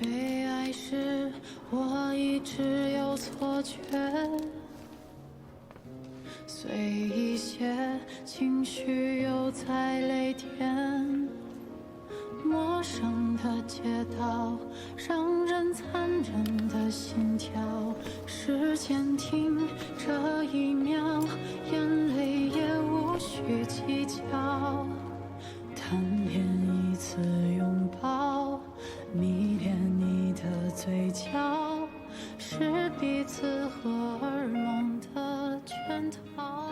被爱时，我一直有错觉，随一些情绪又在雷电。陌生的街道，让人残忍的心跳。时间停这一秒，眼泪也无需计较。谈遍一次拥抱，迷恋你的嘴角，是彼此荷尔蒙的圈套。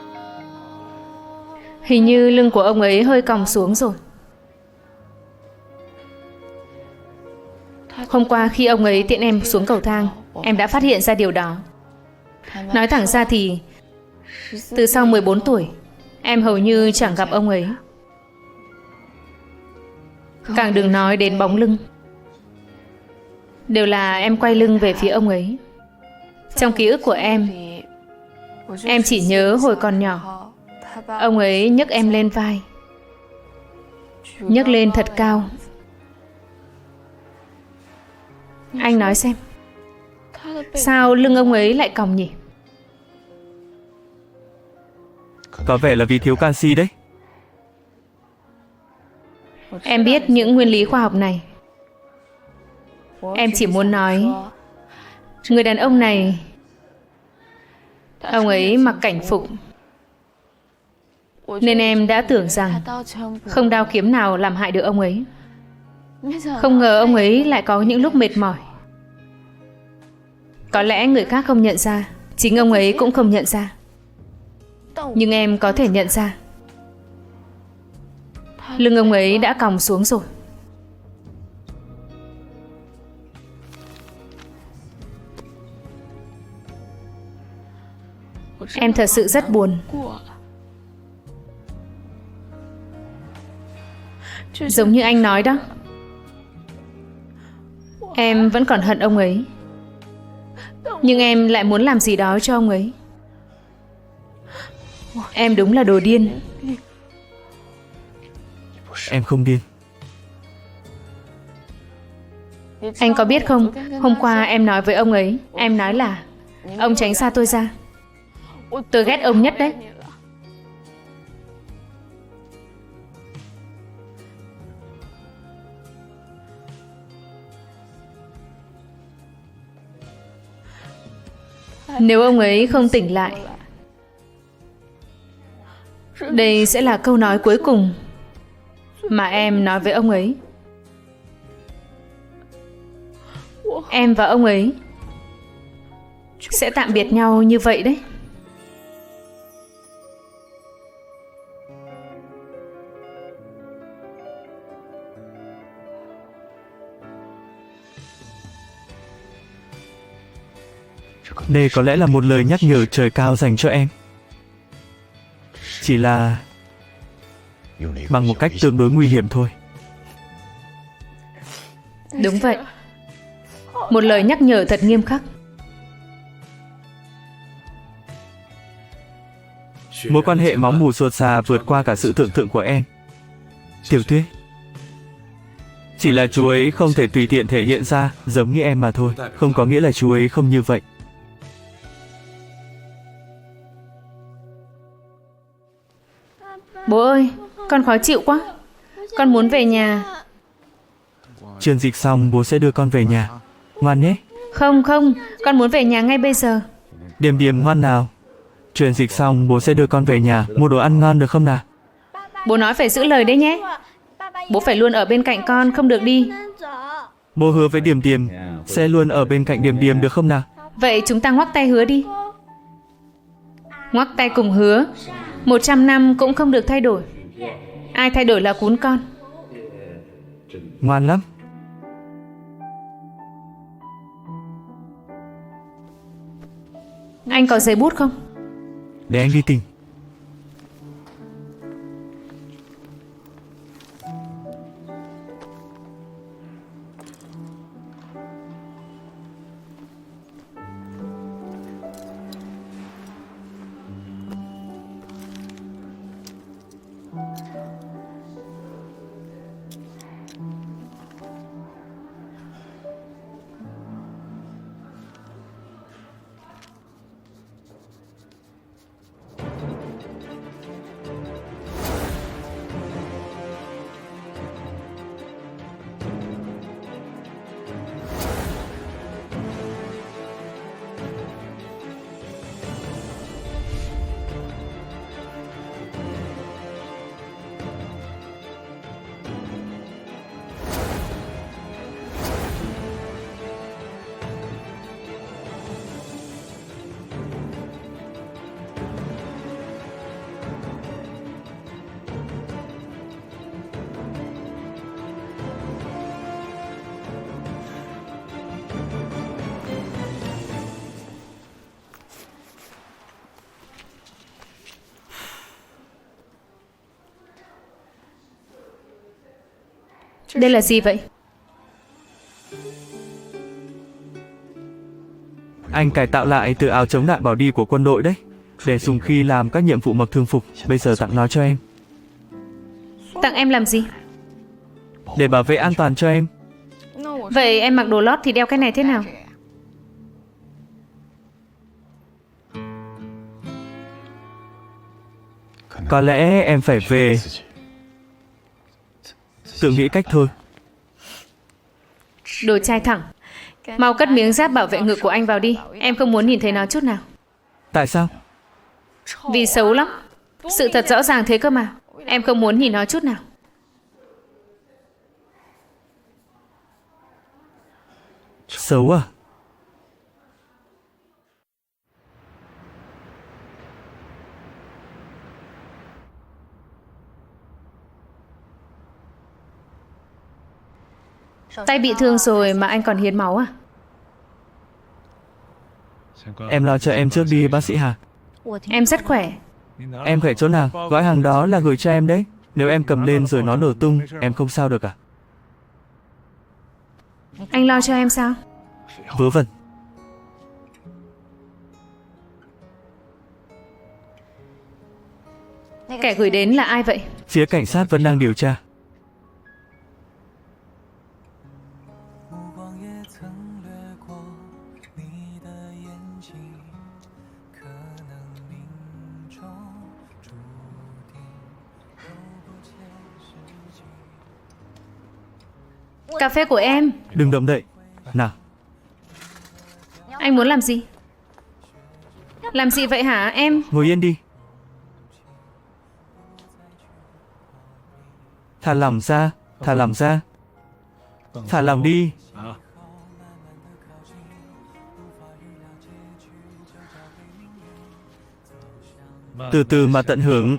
Hình như lưng của ông ấy hơi còng xuống rồi. Hôm qua khi ông ấy tiễn em xuống cầu thang, em đã phát hiện ra điều đó. Nói thẳng ra thì từ sau 14 tuổi, em hầu như chẳng gặp ông ấy. Càng đừng nói đến bóng lưng. Đều là em quay lưng về phía ông ấy. Trong ký ức của em chỉ nhớ hồi còn nhỏ, ông ấy nhấc em lên vai, nhấc lên thật cao. Anh nói xem, sao lưng ông ấy lại còng nhỉ? Có vẻ là vì thiếu canxi đấy. Em biết những nguyên lý khoa học này. Em chỉ muốn nói, người đàn ông này, ông ấy mặc cảnh phục, nên em đã tưởng rằng không đao kiếm nào làm hại được ông ấy. Không ngờ ông ấy lại có những lúc mệt mỏi. Có lẽ người khác không nhận ra, chính ông ấy cũng không nhận ra. Nhưng em có thể nhận ra. Lưng ông ấy đã còng xuống rồi. Em thật sự rất buồn. Giống như anh nói đó, em vẫn còn hận ông ấy, nhưng em lại muốn làm gì đó cho ông ấy. Em đúng là đồ điên. Em không điên. Anh có biết không, hôm qua em nói với ông ấy, em nói là ông tránh xa tôi ra. Tôi ghét ông nhất đấy. Nếu ông ấy không tỉnh lại, đây sẽ là câu nói cuối cùng mà em nói với ông ấy. Em và ông ấy sẽ tạm biệt nhau như vậy đấy. Đây có lẽ là một lời nhắc nhở trời cao dành cho em. Chỉ là bằng một cách tương đối nguy hiểm thôi. Đúng vậy. Một lời nhắc nhở thật nghiêm khắc. Mối quan hệ máu mủ xột xà vượt qua cả sự tưởng tượng của em. Tiểu Tuyết. Chỉ là chú ấy không thể tùy tiện thể hiện ra giống như em mà thôi. Không có nghĩa là chú ấy không như vậy. Bố ơi, con khó chịu quá. Con muốn về nhà. Truyền dịch xong bố sẽ đưa con về nhà. Ngoan nhé. Không, con muốn về nhà ngay bây giờ. Điềm Điềm ngoan nào. Truyền dịch xong bố sẽ đưa con về nhà. Mua đồ ăn ngon được không nào? Bố nói phải giữ lời đấy nhé. Bố phải luôn ở bên cạnh con, không được đi. Bố hứa với Điềm Điềm sẽ luôn ở bên cạnh Điềm Điềm được không nào? Vậy chúng ta ngoắc tay hứa đi. Ngoắc tay cùng hứa 100 năm cũng không được thay đổi. Ai thay đổi là cún con. Ngoan lắm. Anh có giấy bút không? Để anh đi tìm. Đây là gì vậy? Anh cải tạo lại từ áo chống đạn bỏ đi của quân đội đấy, để dùng khi làm các nhiệm vụ mặc thường phục. Bây giờ tặng nó cho em, Tặng em làm gì? để bảo vệ an toàn cho em. Vậy em mặc đồ lót thì đeo cái này thế nào? Có lẽ em phải về tự nghĩ cách thôi. Đồ trai thẳng. Mau cất miếng giáp bảo vệ ngực của anh vào đi. Em không muốn nhìn thấy nó chút nào. Tại sao? Vì xấu lắm. Sự thật rõ ràng thế cơ mà. Em không muốn nhìn nó chút nào. Xấu à? Tay bị thương rồi mà anh còn hiến máu à? Em lo cho em trước đi bác sĩ Hà. Em rất khỏe. Em khỏe chỗ nào? Gói hàng đó là gửi cho em đấy. Nếu em cầm lên rồi nó nổ tung, em không sao được à? Anh lo cho em sao? Vớ vẩn. Kẻ gửi đến là ai vậy? Phía cảnh sát vẫn đang điều tra. Cà phê của em. Đừng động đậy. Nào, Anh muốn làm gì? Làm gì vậy hả em? ngồi yên đi. Thả lỏng ra, thả lỏng ra. Thả lỏng đi. Từ từ mà tận hưởng.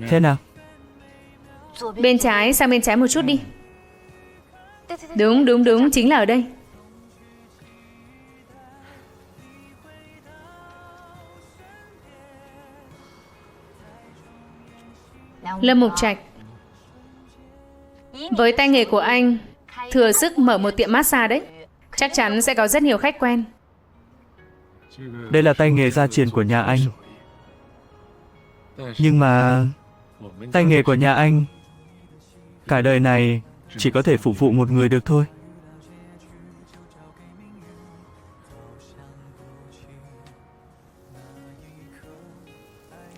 Thế nào? Bên trái, sang bên trái một chút đi. Đúng, đúng, đúng, chính là ở đây. Lâm Mục Trạch, với tay nghề của anh, thừa sức mở một tiệm massage đấy. Chắc chắn sẽ có rất nhiều khách quen. Đây là tay nghề gia truyền của nhà anh. Nhưng mà tay nghề của nhà anh cả đời này chỉ có thể phục vụ một người được thôi.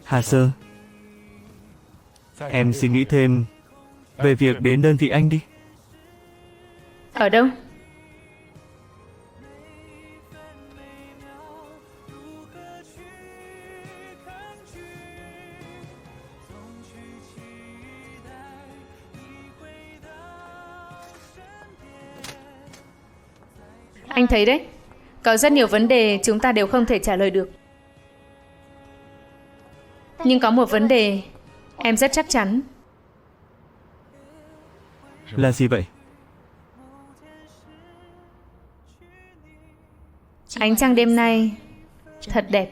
Hà Sơ, em suy nghĩ thêm về việc đến đơn vị anh đi. Ở đâu? Anh thấy đấy, có rất nhiều vấn đề chúng ta đều không thể trả lời được. Nhưng có một vấn đề em rất chắc chắn. Là gì vậy? Ánh trăng đêm nay thật đẹp.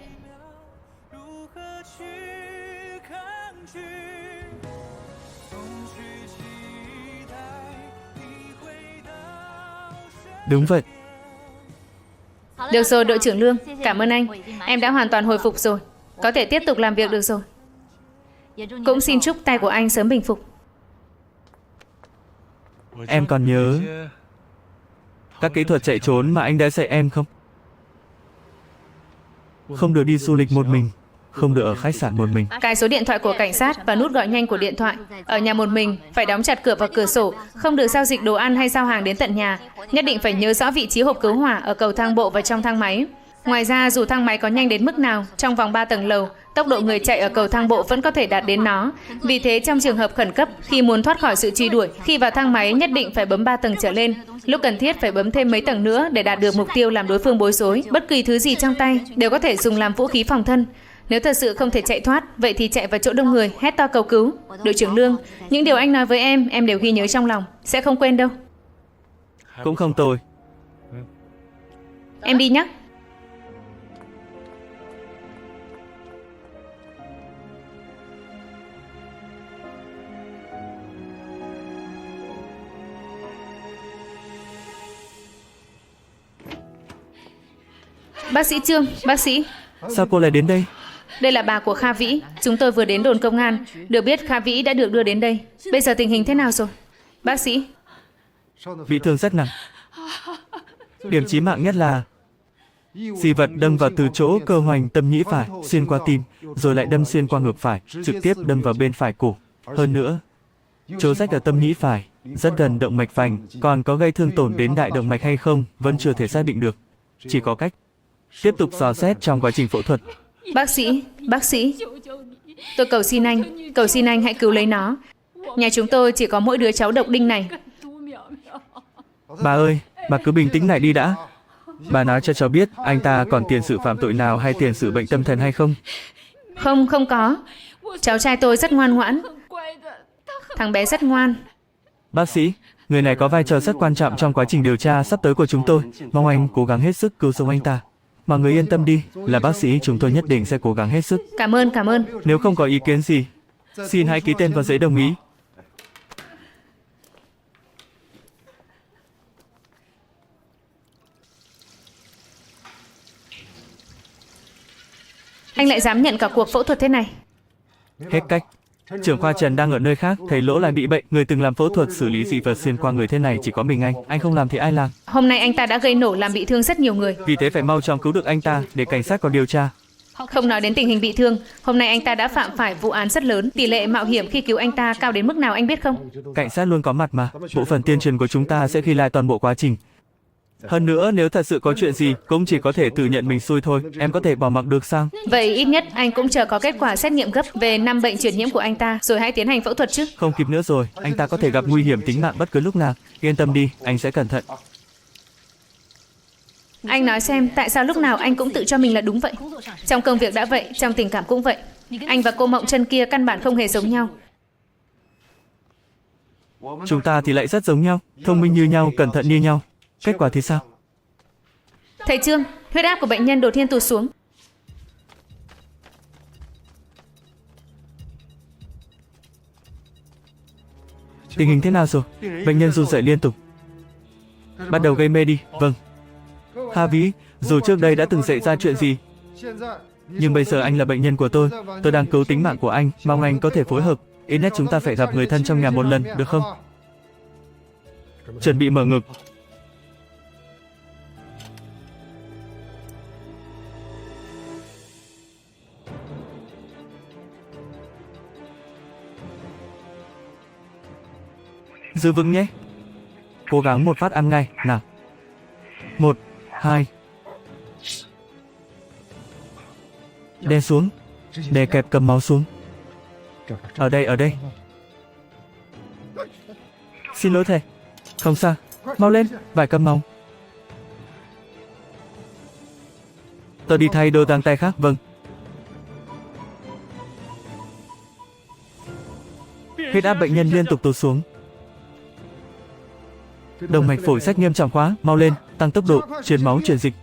Đúng vậy. Được rồi đội trưởng Lương, cảm ơn anh. Em đã hoàn toàn hồi phục rồi, có thể tiếp tục làm việc được rồi. Cũng xin chúc tay của anh sớm bình phục. Em còn nhớ các kỹ thuật chạy trốn mà anh đã dạy em không? Không được đi du lịch một mình, không được ở khách sạn một mình. Cài số điện thoại của cảnh sát và nút gọi nhanh của điện thoại. Ở nhà một mình, phải đóng chặt cửa và cửa sổ, không được giao dịch đồ ăn hay giao hàng đến tận nhà. Nhất định phải nhớ rõ vị trí hộp cứu hỏa ở cầu thang bộ và trong thang máy. Ngoài ra, dù thang máy có nhanh đến mức nào, trong vòng 3 tầng lầu, tốc độ người chạy ở cầu thang bộ vẫn có thể đạt đến nó. Vì thế, trong trường hợp khẩn cấp, khi muốn thoát khỏi sự truy đuổi, khi vào thang máy nhất định phải bấm 3 tầng trở lên. Lúc cần thiết phải bấm thêm mấy tầng nữa để đạt được mục tiêu làm đối phương bối rối. Bất kỳ thứ gì trong tay đều có thể dùng làm vũ khí phòng thân. Nếu thật sự không thể chạy thoát, vậy thì chạy vào chỗ đông người, hét to cầu cứu. Đội trưởng Lương, những điều anh nói với em đều ghi nhớ trong lòng, sẽ không quên đâu. Cũng không tồi. Em đi nhé. Bác sĩ Trương, bác sĩ. Sao cô lại đến đây? Đây là bà của Kha Vĩ. Chúng tôi vừa đến đồn công an. Được biết Kha Vĩ đã được đưa đến đây. Bây giờ tình hình thế nào rồi? Bác sĩ. Bị thương rất nặng. Điểm chí mạng nhất là dị vật đâm vào từ chỗ cơ hoành tâm nhĩ phải, xuyên qua tim, rồi lại đâm xuyên qua ngực phải, trực tiếp đâm vào bên phải cổ. Hơn nữa, chỗ rách ở tâm nhĩ phải, rất gần động mạch vành, còn có gây thương tổn đến đại động mạch hay không, vẫn chưa thể xác định được. Chỉ có cách tiếp tục dò xét trong quá trình phẫu thuật. Bác sĩ, tôi cầu xin anh hãy cứu lấy nó. Nhà chúng tôi chỉ có mỗi đứa cháu độc đinh này. Bà ơi, bà cứ bình tĩnh lại đi đã. Bà nói cho cháu biết anh ta còn tiền sử phạm tội nào hay tiền sử bệnh tâm thần hay không? Không có. Cháu trai tôi rất ngoan ngoãn. Thằng bé rất ngoan. Bác sĩ, người này có vai trò rất quan trọng trong quá trình điều tra sắp tới của chúng tôi. Mong anh cố gắng hết sức cứu sống anh ta. Mọi người yên tâm đi, là bác sĩ chúng tôi nhất định sẽ cố gắng hết sức. Cảm ơn. Nếu không có ý kiến gì, xin hãy ký tên vào giấy đồng ý. Anh lại dám nhận cả cuộc phẫu thuật thế này. Hết cách. Trưởng khoa Trần đang ở nơi khác, thầy Lỗ lại bị bệnh. Người từng làm phẫu thuật xử lý dị vật xuyên qua người thế này chỉ có mình anh. Anh không làm thì ai làm? Hôm nay anh ta đã gây nổ làm bị thương rất nhiều người. Vì thế phải mau chóng cứu được anh ta để cảnh sát còn điều tra. Không nói đến tình hình bị thương, hôm nay anh ta đã phạm phải vụ án rất lớn. Tỷ lệ mạo hiểm khi cứu anh ta cao đến mức nào anh biết không? Cảnh sát luôn có mặt mà. Bộ phận tuyên truyền của chúng ta sẽ ghi lại toàn bộ quá trình. Hơn nữa, nếu thật sự có chuyện gì, cũng chỉ có thể tự nhận mình xui thôi. Em có thể bỏ mặc được sao? Vậy ít nhất anh cũng chờ có kết quả xét nghiệm gấp về 5 bệnh truyền nhiễm của anh ta, rồi hãy tiến hành phẫu thuật chứ. Không kịp nữa rồi, anh ta có thể gặp nguy hiểm tính mạng bất cứ lúc nào. Yên tâm đi, anh sẽ cẩn thận. Anh nói xem, tại sao lúc nào anh cũng tự cho mình là đúng vậy? Trong công việc đã vậy, trong tình cảm cũng vậy. Anh và cô Mộng Chân kia căn bản không hề giống nhau. Chúng ta thì lại rất giống nhau, thông minh như nhau, cẩn thận như nhau. Kết quả thì sao? Thầy Trương, huyết áp của bệnh nhân đột nhiên tụt xuống. Tình hình thế nào rồi? Bệnh nhân run rẩy liên tục. Bắt đầu gây mê đi. Vâng. Kha Vĩ, dù trước đây đã từng xảy ra chuyện gì, nhưng bây giờ anh là bệnh nhân của tôi đang cứu tính mạng của anh, mong anh có thể phối hợp. Ít nhất chúng ta phải gặp người thân trong nhà một lần, được không? Chuẩn bị mở ngực. Giữ vững nhé. Cố gắng một phát ăn ngay, nào. 1, 2. Đè xuống. Đè kẹp cầm máu xuống. Ở đây. Xin lỗi thầy. Không sao. Mau lên, vải cầm máu. Tôi đi thay đôi găng tay khác, vâng. Huyết áp bệnh nhân liên tục tụt xuống. Động mạch phổi rách nghiêm trọng quá, mau lên, tăng tốc độ, truyền máu truyền dịch.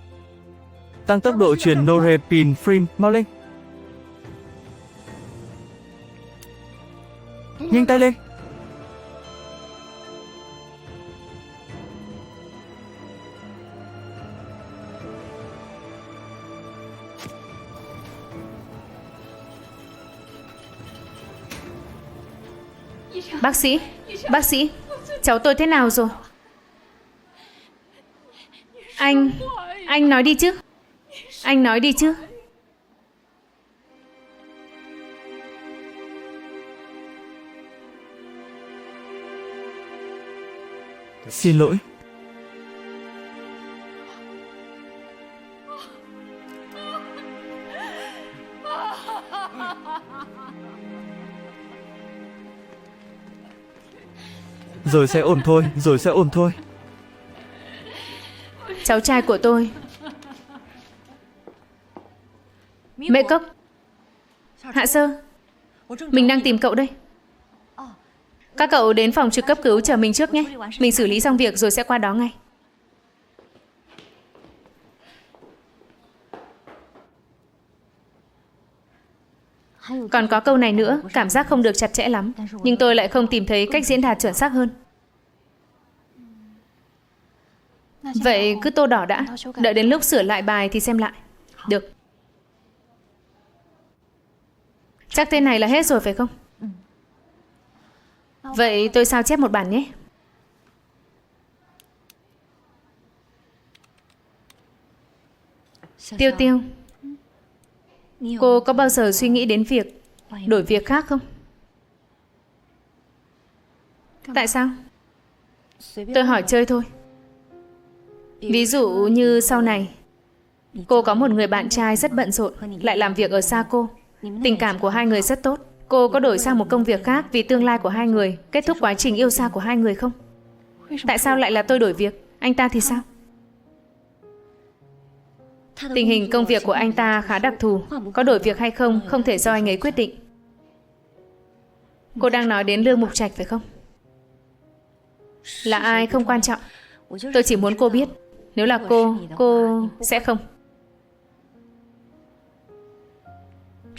Tăng tốc độ truyền norepinephrine, mau lên. Nhanh tay lên. Bác sĩ, cháu tôi thế nào rồi? Anh nói đi chứ. Anh nói đi chứ. Xin lỗi. Rồi sẽ ổn thôi. Cháu trai của tôi. Mễ Cốc. Hạ Sơ, mình đang tìm cậu đây. Các cậu đến phòng trực cấp cứu chờ mình trước nhé. Mình xử lý xong việc rồi sẽ qua đó ngay. Còn có câu này nữa, cảm giác không được chặt chẽ lắm, nhưng tôi lại không tìm thấy cách diễn đạt chuẩn xác hơn. Vậy cứ tô đỏ đã, đợi đến lúc sửa lại bài thì xem lại. Được. Chắc thế này là hết rồi phải không? Vậy tôi sao chép một bản nhé. Tiêu Tiêu, cô có bao giờ suy nghĩ đến việc đổi việc khác không? Tại sao? Tôi hỏi chơi thôi. Ví dụ như sau này, cô có một người bạn trai rất bận rộn, lại làm việc ở xa cô. Tình cảm của hai người rất tốt. Cô có đổi sang một công việc khác vì tương lai của hai người, kết thúc quá trình yêu xa của hai người không? Tại sao lại là tôi đổi việc? Anh ta thì sao? Tình hình công việc của anh ta khá đặc thù, có đổi việc hay không không thể do anh ấy quyết định. Cô đang nói đến Lương Mục Trạch phải không? Là ai không quan trọng. Tôi chỉ muốn cô biết, nếu là cô sẽ không.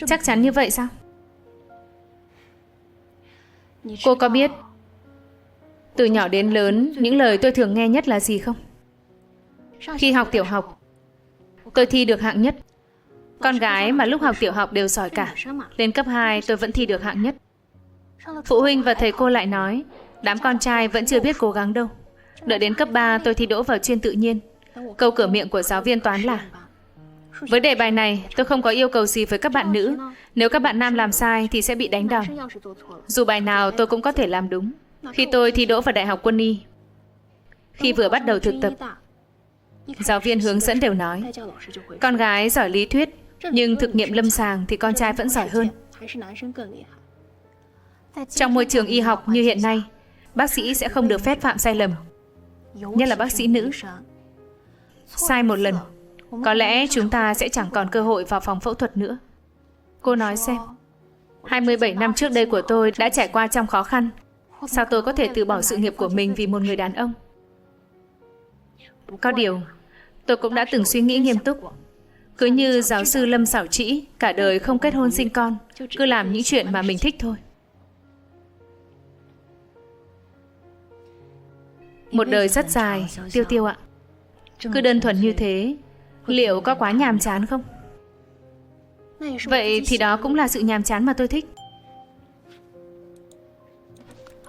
Chắc chắn như vậy sao? Cô có biết từ nhỏ đến lớn những lời tôi thường nghe nhất là gì không? Khi học tiểu học, tôi thi được hạng nhất. Con gái mà lúc học tiểu học đều giỏi cả. Lên cấp 2 tôi vẫn thi được hạng nhất. Phụ huynh và thầy cô lại nói, đám con trai vẫn chưa biết cố gắng đâu. Đợi đến cấp 3 tôi thi đỗ vào chuyên tự nhiên. Câu cửa miệng của giáo viên toán là: với đề bài này tôi không có yêu cầu gì với các bạn nữ. Nếu các bạn nam làm sai thì sẽ bị đánh đòn. Dù bài nào tôi cũng có thể làm đúng. Khi tôi thi đỗ vào Đại học Quân y, khi vừa bắt đầu thực tập, giáo viên hướng dẫn đều nói, con gái giỏi lý thuyết, nhưng thực nghiệm lâm sàng thì con trai vẫn giỏi hơn. Trong môi trường y học như hiện nay, bác sĩ sẽ không được phép phạm sai lầm, nhất là bác sĩ nữ. Sai một lần, có lẽ chúng ta sẽ chẳng còn cơ hội vào phòng phẫu thuật nữa. Cô nói xem, 27 năm trước đây của tôi đã trải qua trong khó khăn. Sao tôi có thể từ bỏ sự nghiệp của mình vì một người đàn ông? Có điều, tôi cũng đã từng suy nghĩ nghiêm túc. Cứ như giáo sư Lâm Xảo Trĩ, cả đời không kết hôn sinh con, cứ làm những chuyện mà mình thích thôi. Một đời rất dài, Tiêu Tiêu ạ. Cứ đơn thuần như thế, liệu có quá nhàm chán không? Vậy thì đó cũng là sự nhàm chán mà tôi thích.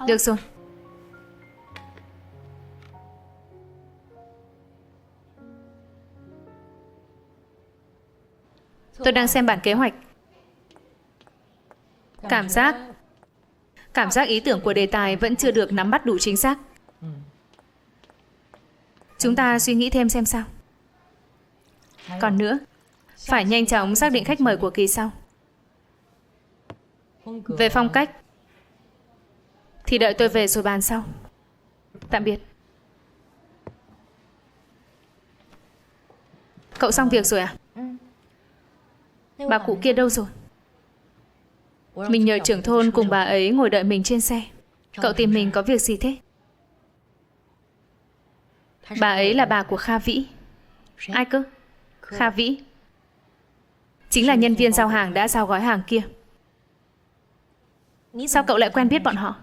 Được rồi. Tôi đang xem bản kế hoạch. Cảm giác ý tưởng của đề tài vẫn chưa được nắm bắt đủ chính xác. Chúng ta suy nghĩ thêm xem sao. Còn nữa, phải nhanh chóng xác định khách mời của kỳ sau. Về phong cách thì đợi tôi về rồi bàn sau. Tạm biệt. Cậu xong việc rồi à? Bà cụ kia đâu rồi? Mình nhờ trưởng thôn cùng bà ấy ngồi đợi mình trên xe. Cậu tìm mình có việc gì thế? Bà ấy là bà của Kha Vĩ. Ai cơ? Kha Vĩ chính là nhân viên giao hàng đã giao gói hàng kia. Sao cậu lại quen biết bọn họ?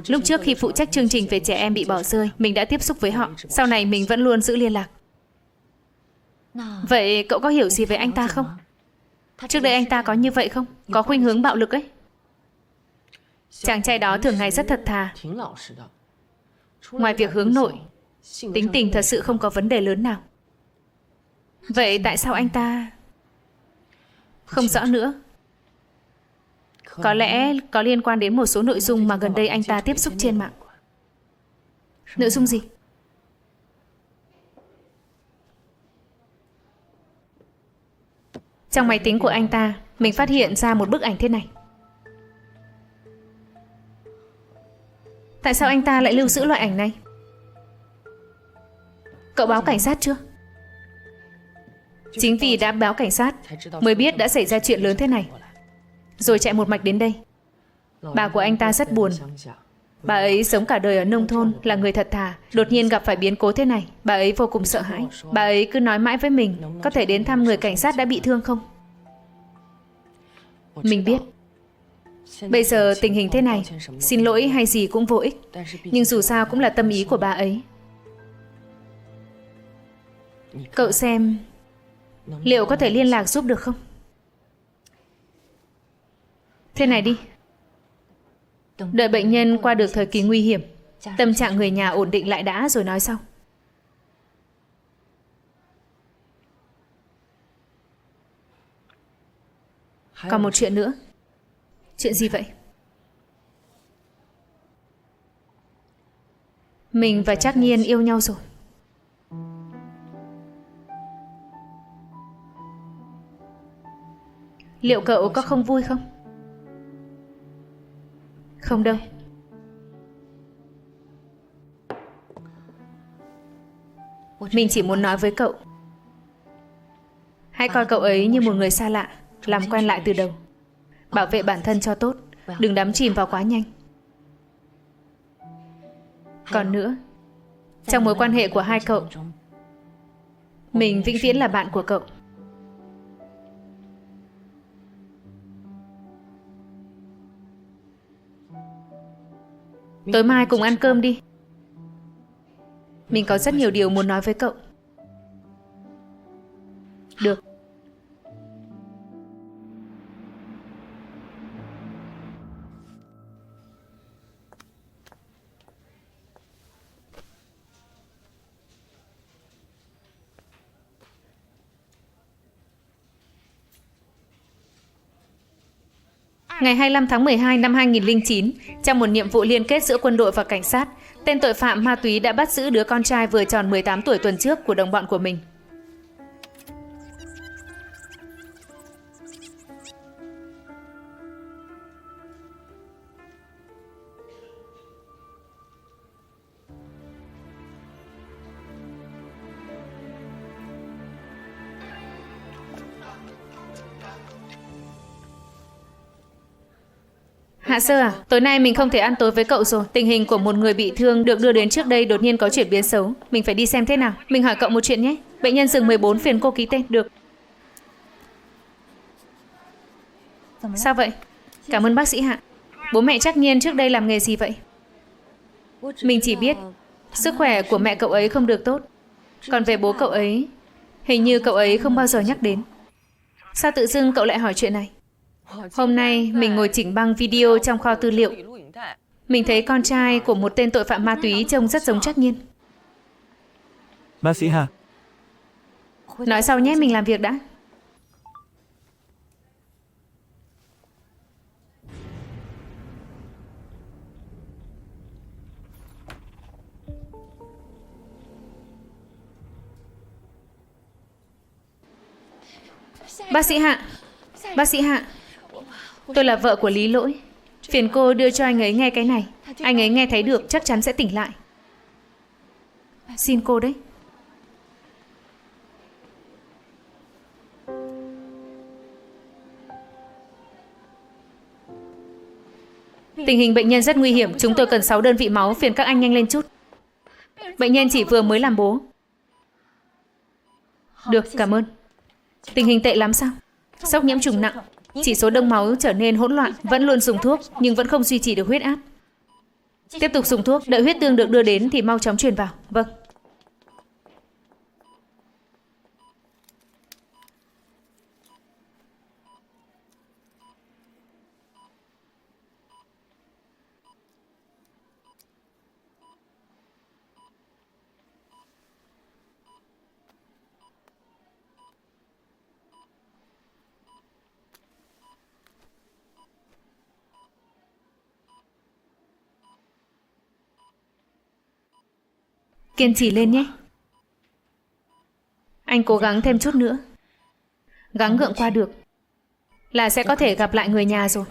Lúc trước khi phụ trách chương trình về trẻ em bị bỏ rơi, mình đã tiếp xúc với họ. Sau này mình vẫn luôn giữ liên lạc. Vậy cậu có hiểu gì về anh ta không? Trước đây anh ta có như vậy không? Có khuynh hướng bạo lực ấy. Chàng trai đó thường ngày rất thật thà. Ngoài việc hướng nội, tính tình thật sự không có vấn đề lớn nào. Vậy tại sao anh ta... Không rõ nữa. Có lẽ có liên quan đến một số nội dung mà gần đây anh ta tiếp xúc trên mạng. Nội dung gì? Trong máy tính của anh ta, mình phát hiện ra một bức ảnh thế này. Tại sao anh ta lại lưu giữ loại ảnh này? Cậu báo cảnh sát chưa? Chính vì đã báo cảnh sát mới biết đã xảy ra chuyện lớn thế này, rồi chạy một mạch đến đây. Bà của anh ta rất buồn. Bà ấy sống cả đời ở nông thôn, là người thật thà. Đột nhiên gặp phải biến cố thế này, bà ấy vô cùng sợ hãi. Bà ấy cứ nói mãi với mình, có thể đến thăm người cảnh sát đã bị thương không? Mình biết. Bây giờ tình hình thế này, xin lỗi hay gì cũng vô ích. Nhưng dù sao cũng là tâm ý của bà ấy. Cậu xem liệu có thể liên lạc giúp được không? Thế này đi. Đợi bệnh nhân qua được thời kỳ nguy hiểm, tâm trạng người nhà ổn định lại đã rồi nói sau. Còn một chuyện nữa. Chuyện gì vậy? Mình và Trác Nhiên yêu nhau rồi. Liệu cậu có không vui không? Không đâu. Mình chỉ muốn nói với cậu, hãy coi cậu ấy như một người xa lạ, làm quen lại từ đầu. Bảo vệ bản thân cho tốt, đừng đắm chìm vào quá nhanh. Còn nữa, trong mối quan hệ của hai cậu, mình vĩnh viễn là bạn của cậu. Tối mai cùng ăn cơm đi. Mình có rất nhiều điều muốn nói với cậu. Được. Ngày 25 tháng 12 năm 2009, trong một nhiệm vụ liên kết giữa quân đội và cảnh sát, tên tội phạm ma túy đã bắt giữ đứa con trai vừa tròn 18 tuổi tuần trước của đồng bọn của mình. Hạ sơ à, tối nay mình không thể ăn tối với cậu rồi. Tình hình của một người bị thương được đưa đến trước đây đột nhiên có chuyển biến xấu. Mình phải đi xem thế nào. Mình hỏi cậu một chuyện nhé. Bệnh nhân giường 14 phiền cô ký tên. Được. Sao vậy? Cảm ơn bác sĩ Hạ. Bố mẹ Trác Nhiên trước đây làm nghề gì vậy? Mình chỉ biết sức khỏe của mẹ cậu ấy không được tốt. Còn về bố cậu ấy, hình như cậu ấy không bao giờ nhắc đến. Sao tự dưng cậu lại hỏi chuyện này? Hôm nay mình ngồi chỉnh băng video trong kho tư liệu. Mình thấy con trai của một tên tội phạm ma túy trông rất giống Trác Nhiên. Bác sĩ Hà. Nói sau nhé, mình làm việc đã. Bác sĩ Hạ. Bác sĩ Hạ. Tôi là vợ của Lý Lỗi. Phiền cô đưa cho anh ấy nghe cái này. Anh ấy nghe thấy được chắc chắn sẽ tỉnh lại. Xin cô đấy. Tình hình bệnh nhân rất nguy hiểm. Chúng tôi cần 6 đơn vị máu. Phiền các anh nhanh lên chút. Bệnh nhân chỉ vừa mới làm bố. Được, cảm ơn. Tình hình tệ lắm sao? Sốc nhiễm trùng nặng. Chỉ số đông máu trở nên hỗn loạn. Vẫn luôn dùng thuốc nhưng vẫn không duy trì được huyết áp. Tiếp tục dùng thuốc. Đợi huyết tương được đưa đến thì mau chóng truyền vào. Vâng. Kiên trì lên nhé. Anh cố gắng thêm chút nữa. Gắng gượng qua được là sẽ có thể gặp lại người nhà rồi.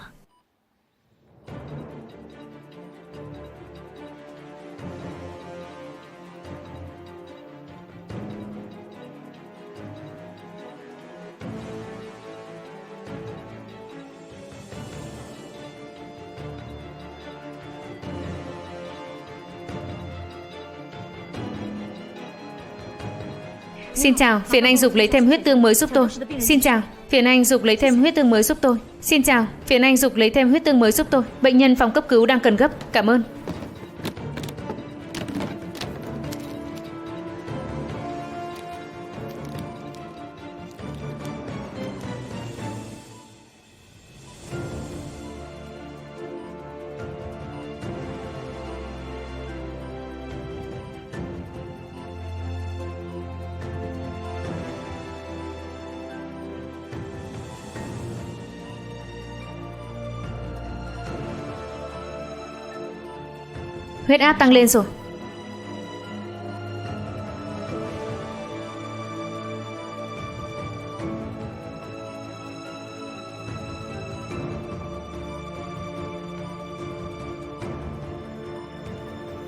Xin chào, phiền anh Dục lấy thêm huyết tương mới giúp tôi. Xin chào. Phiền anh dục lấy thêm huyết tương mới giúp tôi. Xin chào, phiền anh dục lấy thêm huyết tương mới giúp tôi. Bệnh nhân phòng cấp cứu đang cần gấp. Cảm ơn. Huyết áp tăng lên rồi.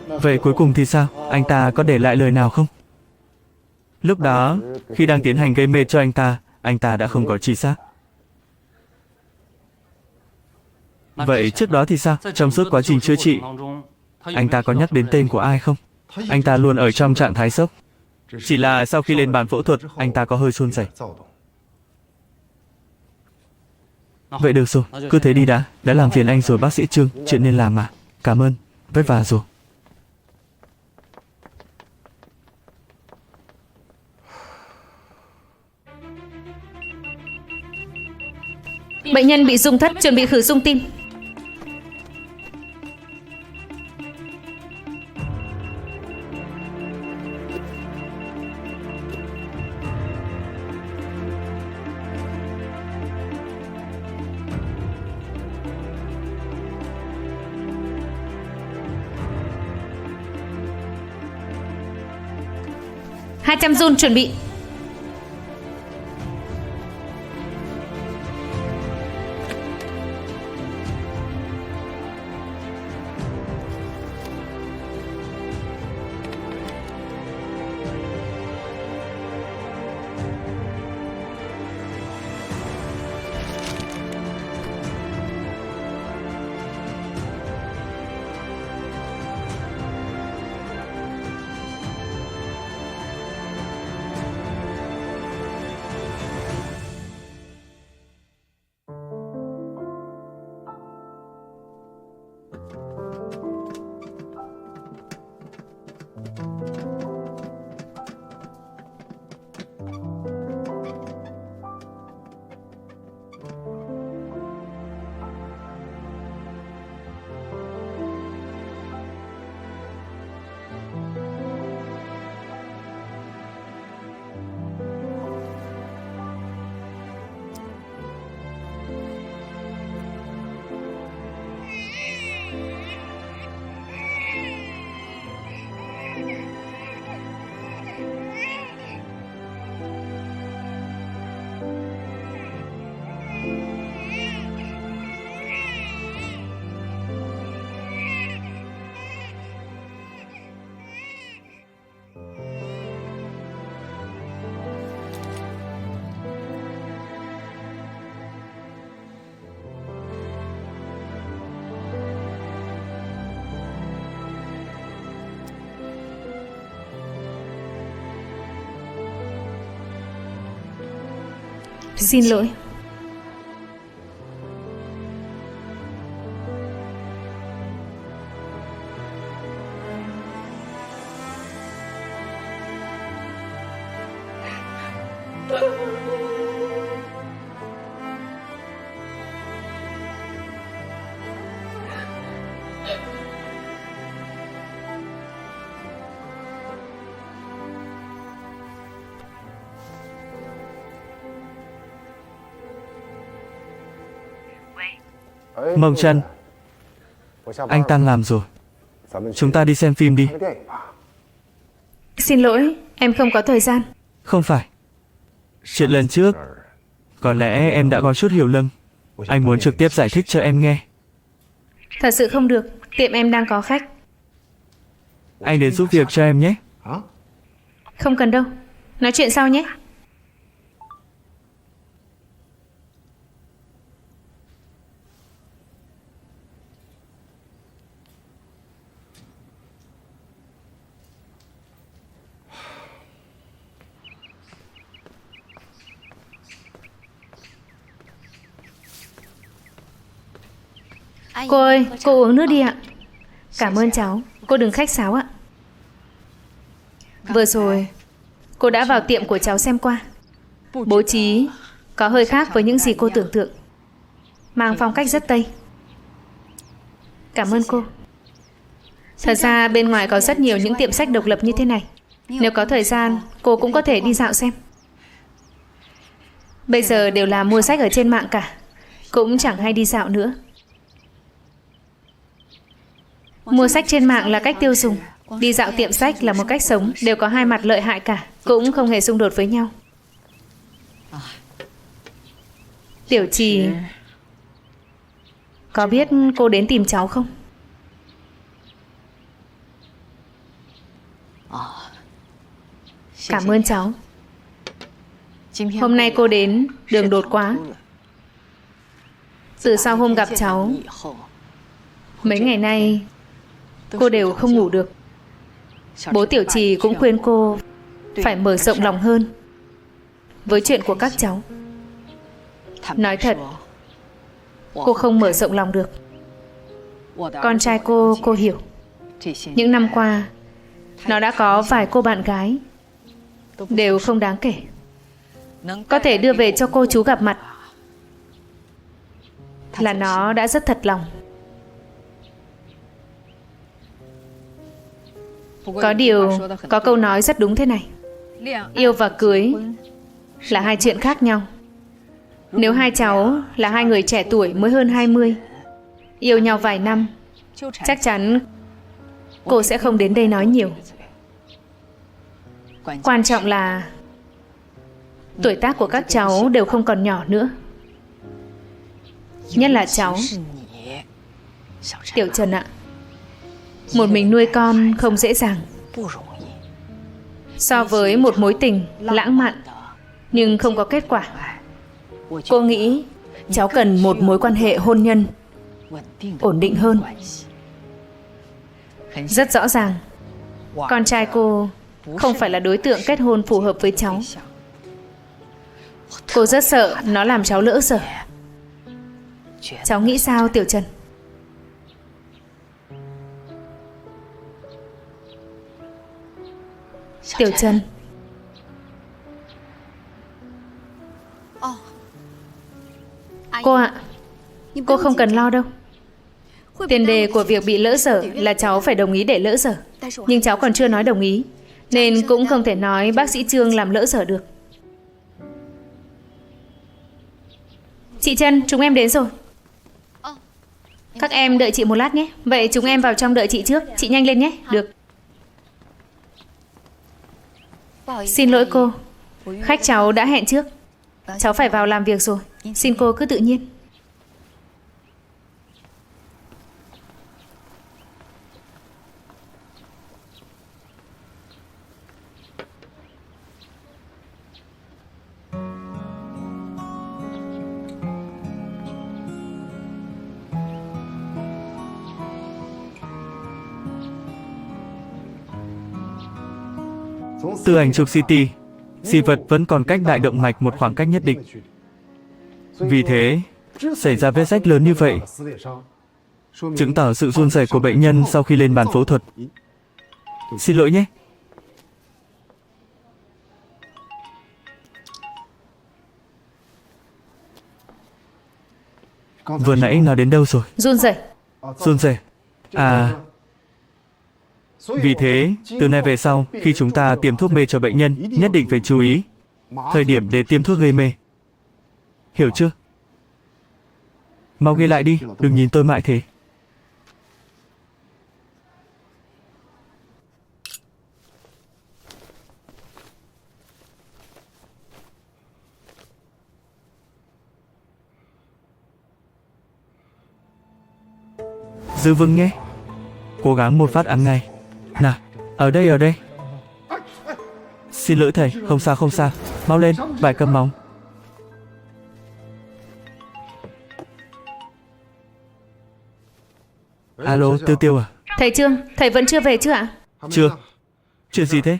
Vậy cuối cùng thì sao? Anh ta có để lại lời nào không? Lúc đó, khi đang tiến hành gây mê cho anh ta đã không có chi xác. Vậy trước đó thì sao? Trong suốt quá trình chữa trị, anh ta có nhắc đến tên của ai không? Anh ta luôn ở trong trạng thái sốc. Chỉ là sau khi lên bàn phẫu thuật, anh ta có hơi run rẩy. Vậy được rồi, cứ thế đi đã. Đã làm phiền anh rồi bác sĩ Trương, chuyện nên làm mà. Cảm ơn, vất vả rồi. Bệnh nhân bị rung thất, chuẩn bị khử rung tim. Hai trăm run chuẩn bị. Xin lỗi. Mông Trân, anh tan làm rồi. Chúng ta đi xem phim đi. Xin lỗi, em không có thời gian. Không phải. Chuyện lần trước, có lẽ em đã có chút hiểu lầm. Anh muốn trực tiếp giải thích cho em nghe. Thật sự không được, tiệm em đang có khách. Anh đến giúp việc cho em nhé. Không cần đâu, nói chuyện sau nhé. Cô ơi, cô uống nước đi ạ. Cảm ơn cháu, cô đừng khách sáo ạ. Vừa rồi, cô đã vào tiệm của cháu xem qua. Bố trí có hơi khác với những gì cô tưởng tượng. Mang phong cách rất Tây. Cảm ơn cô. Thật ra bên ngoài có rất nhiều những tiệm sách độc lập như thế này. Nếu có thời gian, cô cũng có thể đi dạo xem. Bây giờ đều là mua sách ở trên mạng cả. Cũng chẳng hay đi dạo nữa. Mua sách trên mạng là cách tiêu dùng. Đi dạo tiệm sách là một cách sống. Đều có hai mặt lợi hại cả. Cũng không hề xung đột với nhau. Tiểu Trì có biết cô đến tìm cháu không? Cảm ơn cháu. Hôm nay cô đến đường đột quá. Từ sau hôm gặp cháu, mấy ngày nay cô đều không ngủ được. Bố Tiểu Trì cũng khuyên cô phải mở rộng lòng hơn với chuyện của các cháu. Nói thật, cô không mở rộng lòng được. Con trai cô hiểu. Những năm qua, nó đã có vài cô bạn gái, đều không đáng kể. Có thể đưa về cho cô chú gặp mặt là nó đã rất thật lòng. Có điều, có câu nói rất đúng thế này: yêu và cưới là hai chuyện khác nhau. Nếu hai cháu là hai người trẻ tuổi mới hơn 20, yêu nhau vài năm, chắc chắn cô sẽ không đến đây nói nhiều. Quan trọng là tuổi tác của các cháu đều không còn nhỏ nữa. Nhất là cháu Tiểu Trần ạ. Một mình nuôi con không dễ dàng. So với một mối tình lãng mạn nhưng không có kết quả, cô nghĩ cháu cần một mối quan hệ hôn nhân ổn định hơn. Rất rõ ràng, con trai cô không phải là đối tượng kết hôn phù hợp với cháu. Cô rất sợ nó làm cháu lỡ dở. Cháu nghĩ sao Tiểu Trần? Tiểu Trần. Cô ạ, cô không cần lo đâu. Tiền đề của việc bị lỡ dở là cháu phải đồng ý để lỡ dở. Nhưng cháu còn chưa nói đồng ý, nên cũng không thể nói bác sĩ Trương làm lỡ dở được. Chị Trân, chúng em đến rồi. Các em đợi chị một lát nhé. Vậy chúng em vào trong đợi chị trước. Chị nhanh lên nhé. Được. Xin lỗi cô, khách cháu đã hẹn trước. Cháu phải vào làm việc rồi. Xin cô cứ tự nhiên. Từ ảnh chụp CT, dị vật vẫn còn cách đại động mạch một khoảng cách nhất định. Vì thế, xảy ra vết rách lớn như vậy, chứng tỏ sự run rẩy của bệnh nhân sau khi lên bàn phẫu thuật. Xin lỗi nhé. Vừa nãy nó đến đâu rồi? Run rẩy. Run rẩy. À, vì thế, từ nay về sau, khi chúng ta tiêm thuốc mê cho bệnh nhân, nhất định phải chú ý thời điểm để tiêm thuốc gây mê. Hiểu chưa? Mau ghi lại đi, đừng nhìn tôi mãi thế. Giữ vững nhé. Cố gắng một phát ăn ngay. Nào, ở đây, ở đây. Xin lỗi thầy, không sao, không sao. Mau lên, bài cầm máu. Alo, Tiêu Tiêu à? Thầy Trương, thầy vẫn chưa về chứ ạ? Chưa. Chuyện gì thế?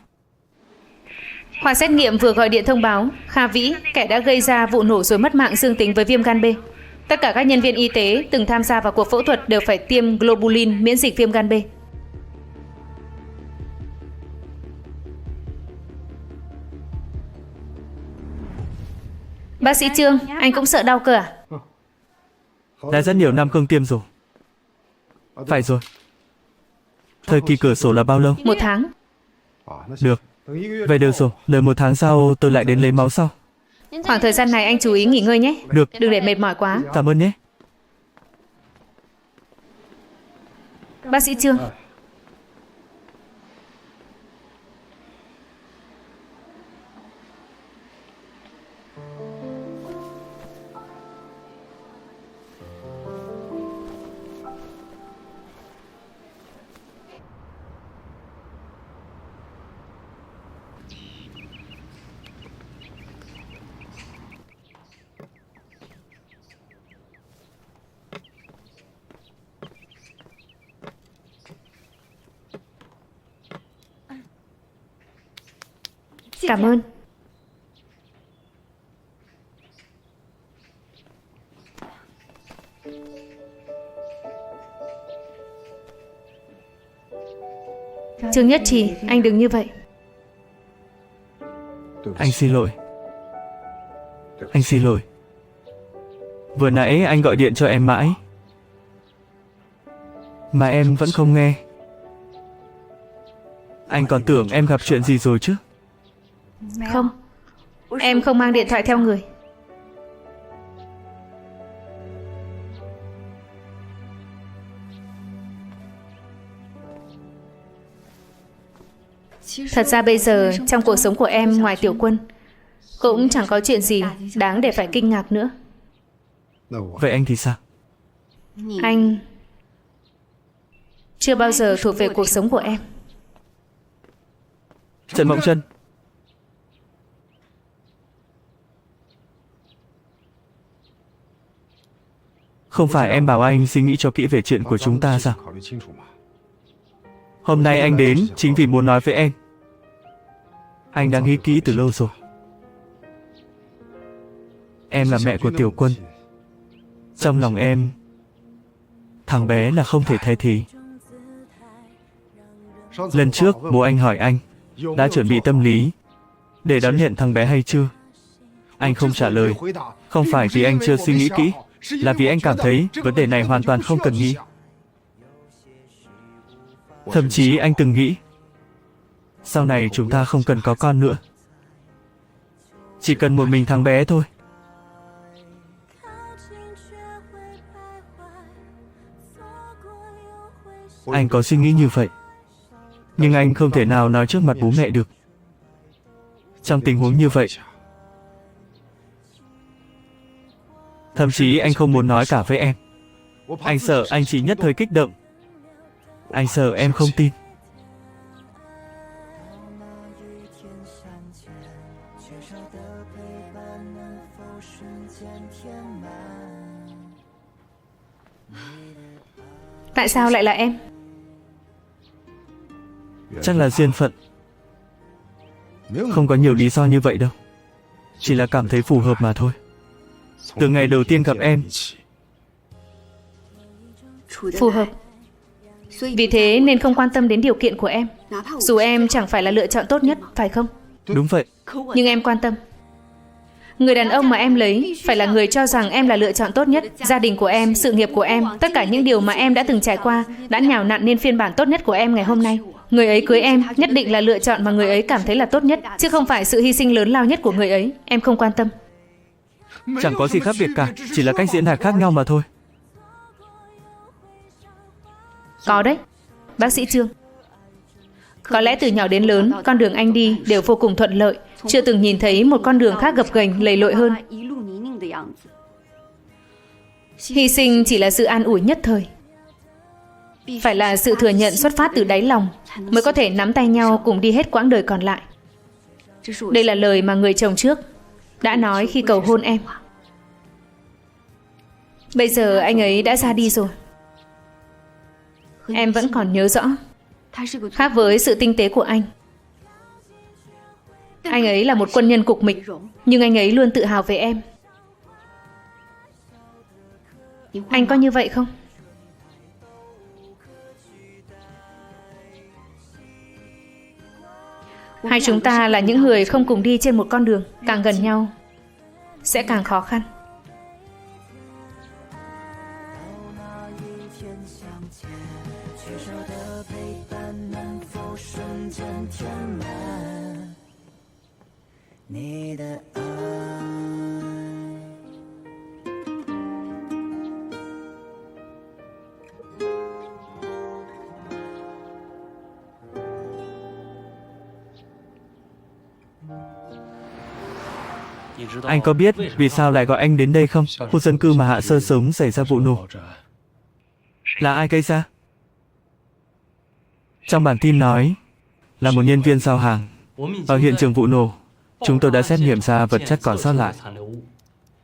Khoa xét nghiệm vừa gọi điện thông báo Kha Vĩ, kẻ đã gây ra vụ nổ rồi mất mạng, dương tính với viêm gan B. Tất cả các nhân viên y tế từng tham gia vào cuộc phẫu thuật đều phải tiêm globulin miễn dịch viêm gan B. Bác sĩ Trương, anh cũng sợ đau cơ à? Đã rất nhiều năm không tiêm rồi. Phải rồi. Thời kỳ cửa sổ là bao lâu? 1 tháng. Được. Vậy được rồi, đợi 1 tháng sau tôi lại đến lấy máu sau. Khoảng thời gian này anh chú ý nghỉ ngơi nhé. Được. Đừng để mệt mỏi quá. Cảm ơn nhé. Bác sĩ Trương. Cảm ơn. Trương Nhất Trì, anh đừng như vậy. Anh xin lỗi. Anh xin lỗi. Vừa nãy anh gọi điện cho em mãi, mà em vẫn không nghe. Anh còn tưởng em gặp chuyện gì rồi chứ. Không, em không mang điện thoại theo người. Thật ra bây giờ trong cuộc sống của em ngoài Tiểu Quân cũng chẳng có chuyện gì đáng để phải kinh ngạc nữa. Vậy anh thì sao? Anh chưa bao giờ thuộc về cuộc sống của em. Trần Mộng Trân. Không phải em bảo anh suy nghĩ cho kỹ về chuyện của chúng ta sao? Hôm nay anh đến chính vì muốn nói với em. Anh đã nghĩ kỹ từ lâu rồi. Em là mẹ của Tiểu Quân. Trong lòng em, thằng bé là không thể thay thế. Lần trước bố anh hỏi anh đã chuẩn bị tâm lý để đón nhận thằng bé hay chưa. Anh không trả lời. Không phải vì anh chưa suy nghĩ kỹ, là vì anh cảm thấy vấn đề này hoàn toàn không cần nghĩ. Thậm chí anh từng nghĩ sau này chúng ta không cần có con nữa, chỉ cần một mình thằng bé thôi. Anh có suy nghĩ như vậy, nhưng anh không thể nào nói trước mặt bố mẹ được. Trong tình huống như vậy, thậm chí anh không muốn nói cả với em. Anh sợ anh chỉ nhất thời kích động. Anh sợ em không tin. Tại sao lại là em? Chắc là duyên phận. Không có nhiều lý do như vậy đâu. Chỉ là cảm thấy phù hợp mà thôi. Từ ngày đầu tiên gặp em. Phù hợp. Vì thế nên không quan tâm đến điều kiện của em. Dù em chẳng phải là lựa chọn tốt nhất, phải không? Đúng vậy. Nhưng em quan tâm. Người đàn ông mà em lấy phải là người cho rằng em là lựa chọn tốt nhất. Gia đình của em, sự nghiệp của em, tất cả những điều mà em đã từng trải qua đã nhào nặn nên phiên bản tốt nhất của em ngày hôm nay. Người ấy cưới em nhất định là lựa chọn mà người ấy cảm thấy là tốt nhất, chứ không phải sự hy sinh lớn lao nhất của người ấy. Em không quan tâm. Chẳng có gì khác biệt cả, chỉ là cách diễn đạt khác nhau mà thôi. Có đấy, bác sĩ Trương. Có lẽ từ nhỏ đến lớn, con đường anh đi đều vô cùng thuận lợi. Chưa từng nhìn thấy một con đường khác gập ghềnh lầy lội hơn. Hy sinh chỉ là sự an ủi nhất thời. Phải là sự thừa nhận xuất phát từ đáy lòng mới có thể nắm tay nhau cùng đi hết quãng đời còn lại. Đây là lời mà người chồng trước đã nói khi cầu hôn em. Bây giờ anh ấy đã ra đi rồi. Em vẫn còn nhớ rõ. Khác với sự tinh tế của anh. Anh ấy là một quân nhân cục mịch, nhưng anh ấy luôn tự hào về em. Anh có như vậy không? Hai chúng ta là những người không cùng đi trên một con đường, càng gần nhau sẽ càng khó khăn. Anh có biết vì sao lại gọi anh đến đây không? Khu dân cư mà Hạ Sơ sống xảy ra vụ nổ. Là ai gây ra? Trong bản tin nói là một nhân viên giao hàng. Ở hiện trường vụ nổ, chúng tôi đã xét nghiệm ra vật chất còn sót lại.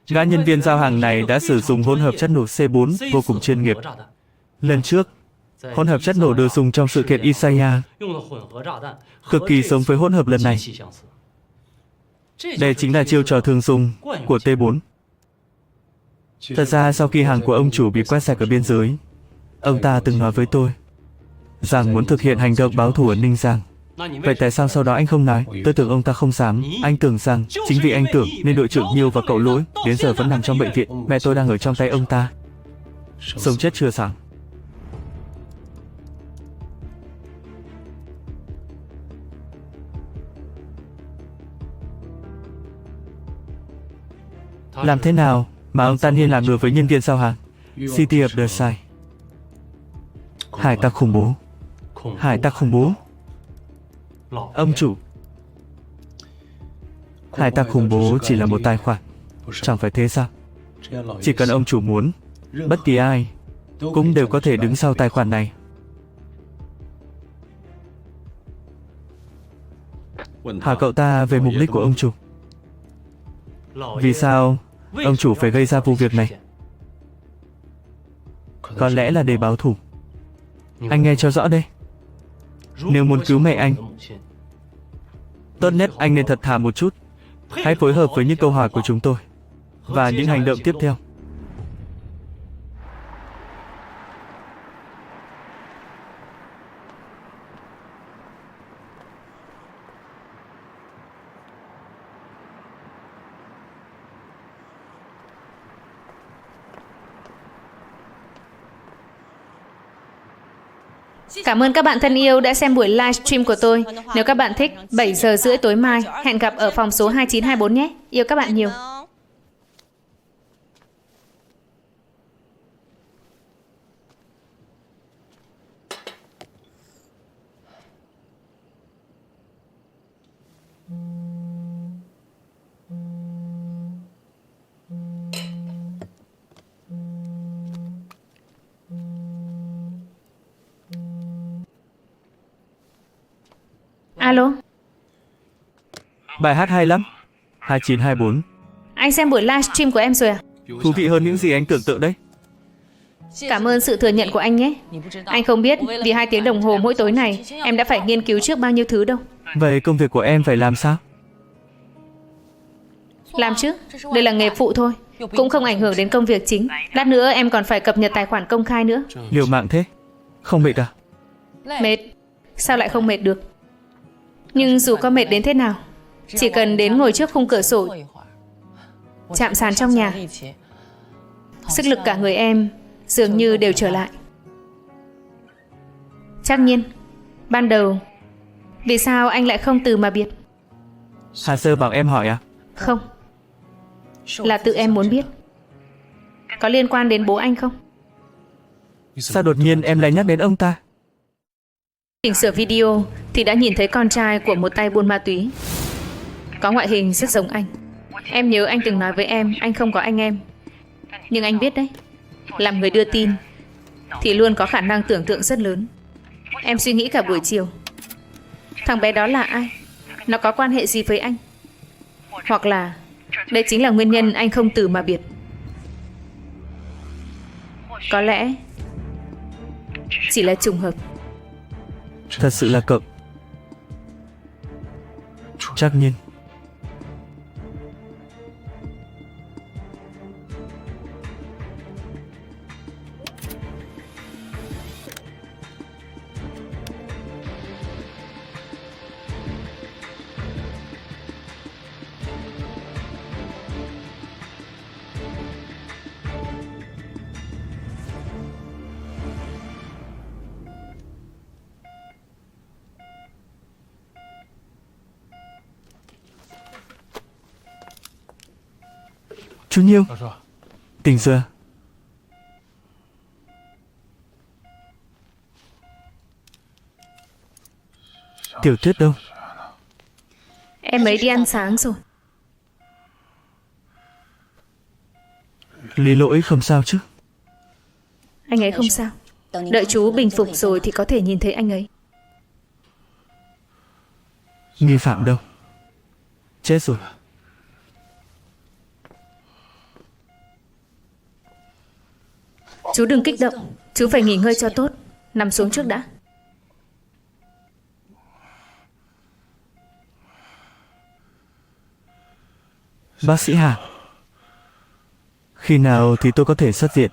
Gã nhân viên giao hàng này đã sử dụng hỗn hợp chất nổ C4 vô cùng chuyên nghiệp. Lần trước, hỗn hợp chất nổ được dùng trong sự kiện Isaiah cực kỳ giống với hỗn hợp lần này. Đây chính là chiêu trò thường dùng của T4. Thật ra sau khi hàng của ông chủ bị quét sạch ở biên giới, ông ta từng nói với tôi rằng muốn thực hiện hành động báo thù ở Ninh Giang. Vậy tại sao sau đó anh không nói? Tôi tưởng ông ta không dám. Anh tưởng rằng chính vì anh tưởng nên đội trưởng Nhiêu và cậu Lỗi đến giờ vẫn nằm trong bệnh viện. Mẹ tôi đang ở trong tay ông ta, sống chết chưa sáng. Làm thế nào mà ông ta liên lạc được với nhân viên giao hàng? City of the Sky. Hải tặc khủng bố. Hải tặc khủng bố. Ông chủ. Hải tặc khủng bố chỉ là một tài khoản, chẳng phải thế sao? Chỉ cần ông chủ muốn, bất kỳ ai cũng đều có thể đứng sau tài khoản này. Hỏi cậu ta về mục đích của ông chủ. Vì sao ông chủ phải gây ra vụ việc này? Có lẽ là để báo thù. Anh nghe cho rõ đây. Nếu muốn cứu mẹ anh, tốt nhất anh nên thật thà một chút. Hãy phối hợp với những câu hỏi của chúng tôi và những hành động tiếp theo. Cảm ơn các bạn thân yêu đã xem buổi livestream của tôi. Nếu các bạn thích, 7 giờ rưỡi tối mai, hẹn gặp ở phòng số 2924 nhé. Yêu các bạn nhiều. Alo, Bài hát hay lắm. 2924. anh xem buổi livestream của em rồi à? Thú vị hơn những gì anh tưởng tượng đấy. Cảm ơn sự thừa nhận của anh nhé. Anh không biết vì 2 tiếng đồng hồ mỗi tối này, em đã phải nghiên cứu trước bao nhiêu thứ đâu. Vậy công việc của em phải làm sao? Làm chứ, đây là nghề phụ thôi, cũng không ảnh hưởng đến công việc chính. Lát nữa em còn phải cập nhật tài khoản công khai nữa. Liều mạng thế. Không mệt à? Mệt, sao lại không mệt được? Nhưng dù có mệt đến thế nào, chỉ cần đến ngồi trước khung cửa sổ, chạm sàn trong nhà, sức lực cả người em dường như đều trở lại. Chắc nhiên, ban đầu, vì sao anh lại không từ mà biệt? Hà Sơ bảo em hỏi à? Không, là tự em muốn biết. Có liên quan đến bố anh không? Sao đột nhiên em lại nhắc đến ông ta? Chỉnh sửa video thì đã nhìn thấy con trai của một tay buôn ma túy. Có ngoại hình rất giống anh. Em nhớ anh từng nói với em anh không có anh em. Nhưng anh biết đấy, làm người đưa tin thì luôn có khả năng tưởng tượng rất lớn. Em suy nghĩ cả buổi chiều, thằng bé đó là ai? Nó có quan hệ gì với anh? Hoặc là đây chính là nguyên nhân anh không từ mà biệt. Có lẽ chỉ là trùng hợp. Thật sự là cậu. Chắc nhiên. Chú Nhiêu, tỉnh chưa? Tiểu Tuyết đâu? Em ấy đi ăn sáng rồi. Lý Lỗi không sao chứ? Anh ấy không sao. Đợi chú bình phục rồi thì có thể nhìn thấy anh ấy. Nghi phạm đâu? Chết rồi. Chú đừng kích động. Chú phải nghỉ ngơi cho tốt. Nằm xuống trước đã. Bác sĩ Hà, khi nào thì tôi có thể xuất viện?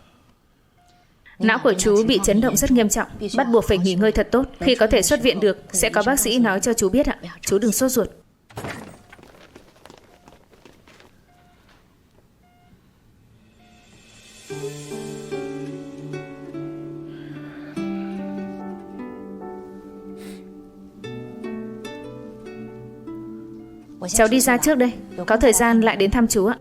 Não của chú bị chấn động rất nghiêm trọng, bắt buộc phải nghỉ ngơi thật tốt. Khi có thể xuất viện được, sẽ có bác sĩ nói cho chú biết ạ. Chú đừng sốt ruột. Cháu đi ra trước đây, có thời gian lại đến thăm chú ạ.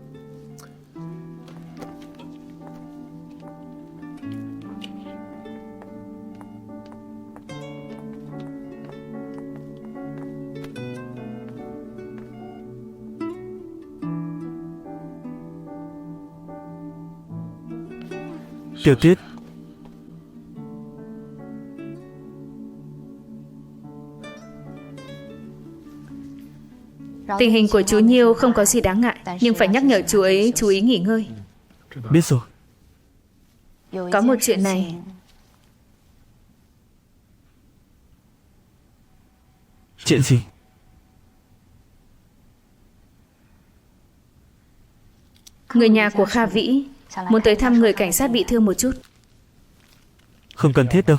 Tiểu Tuyết, Tình hình của chú Nhiêu không có gì đáng ngại, nhưng phải nhắc nhở chú ấy chú ý nghỉ ngơi. biết rồi. Có một chuyện này. Chuyện gì? Người nhà của Kha Vĩ muốn tới thăm người cảnh sát bị thương một chút. Không cần thiết đâu.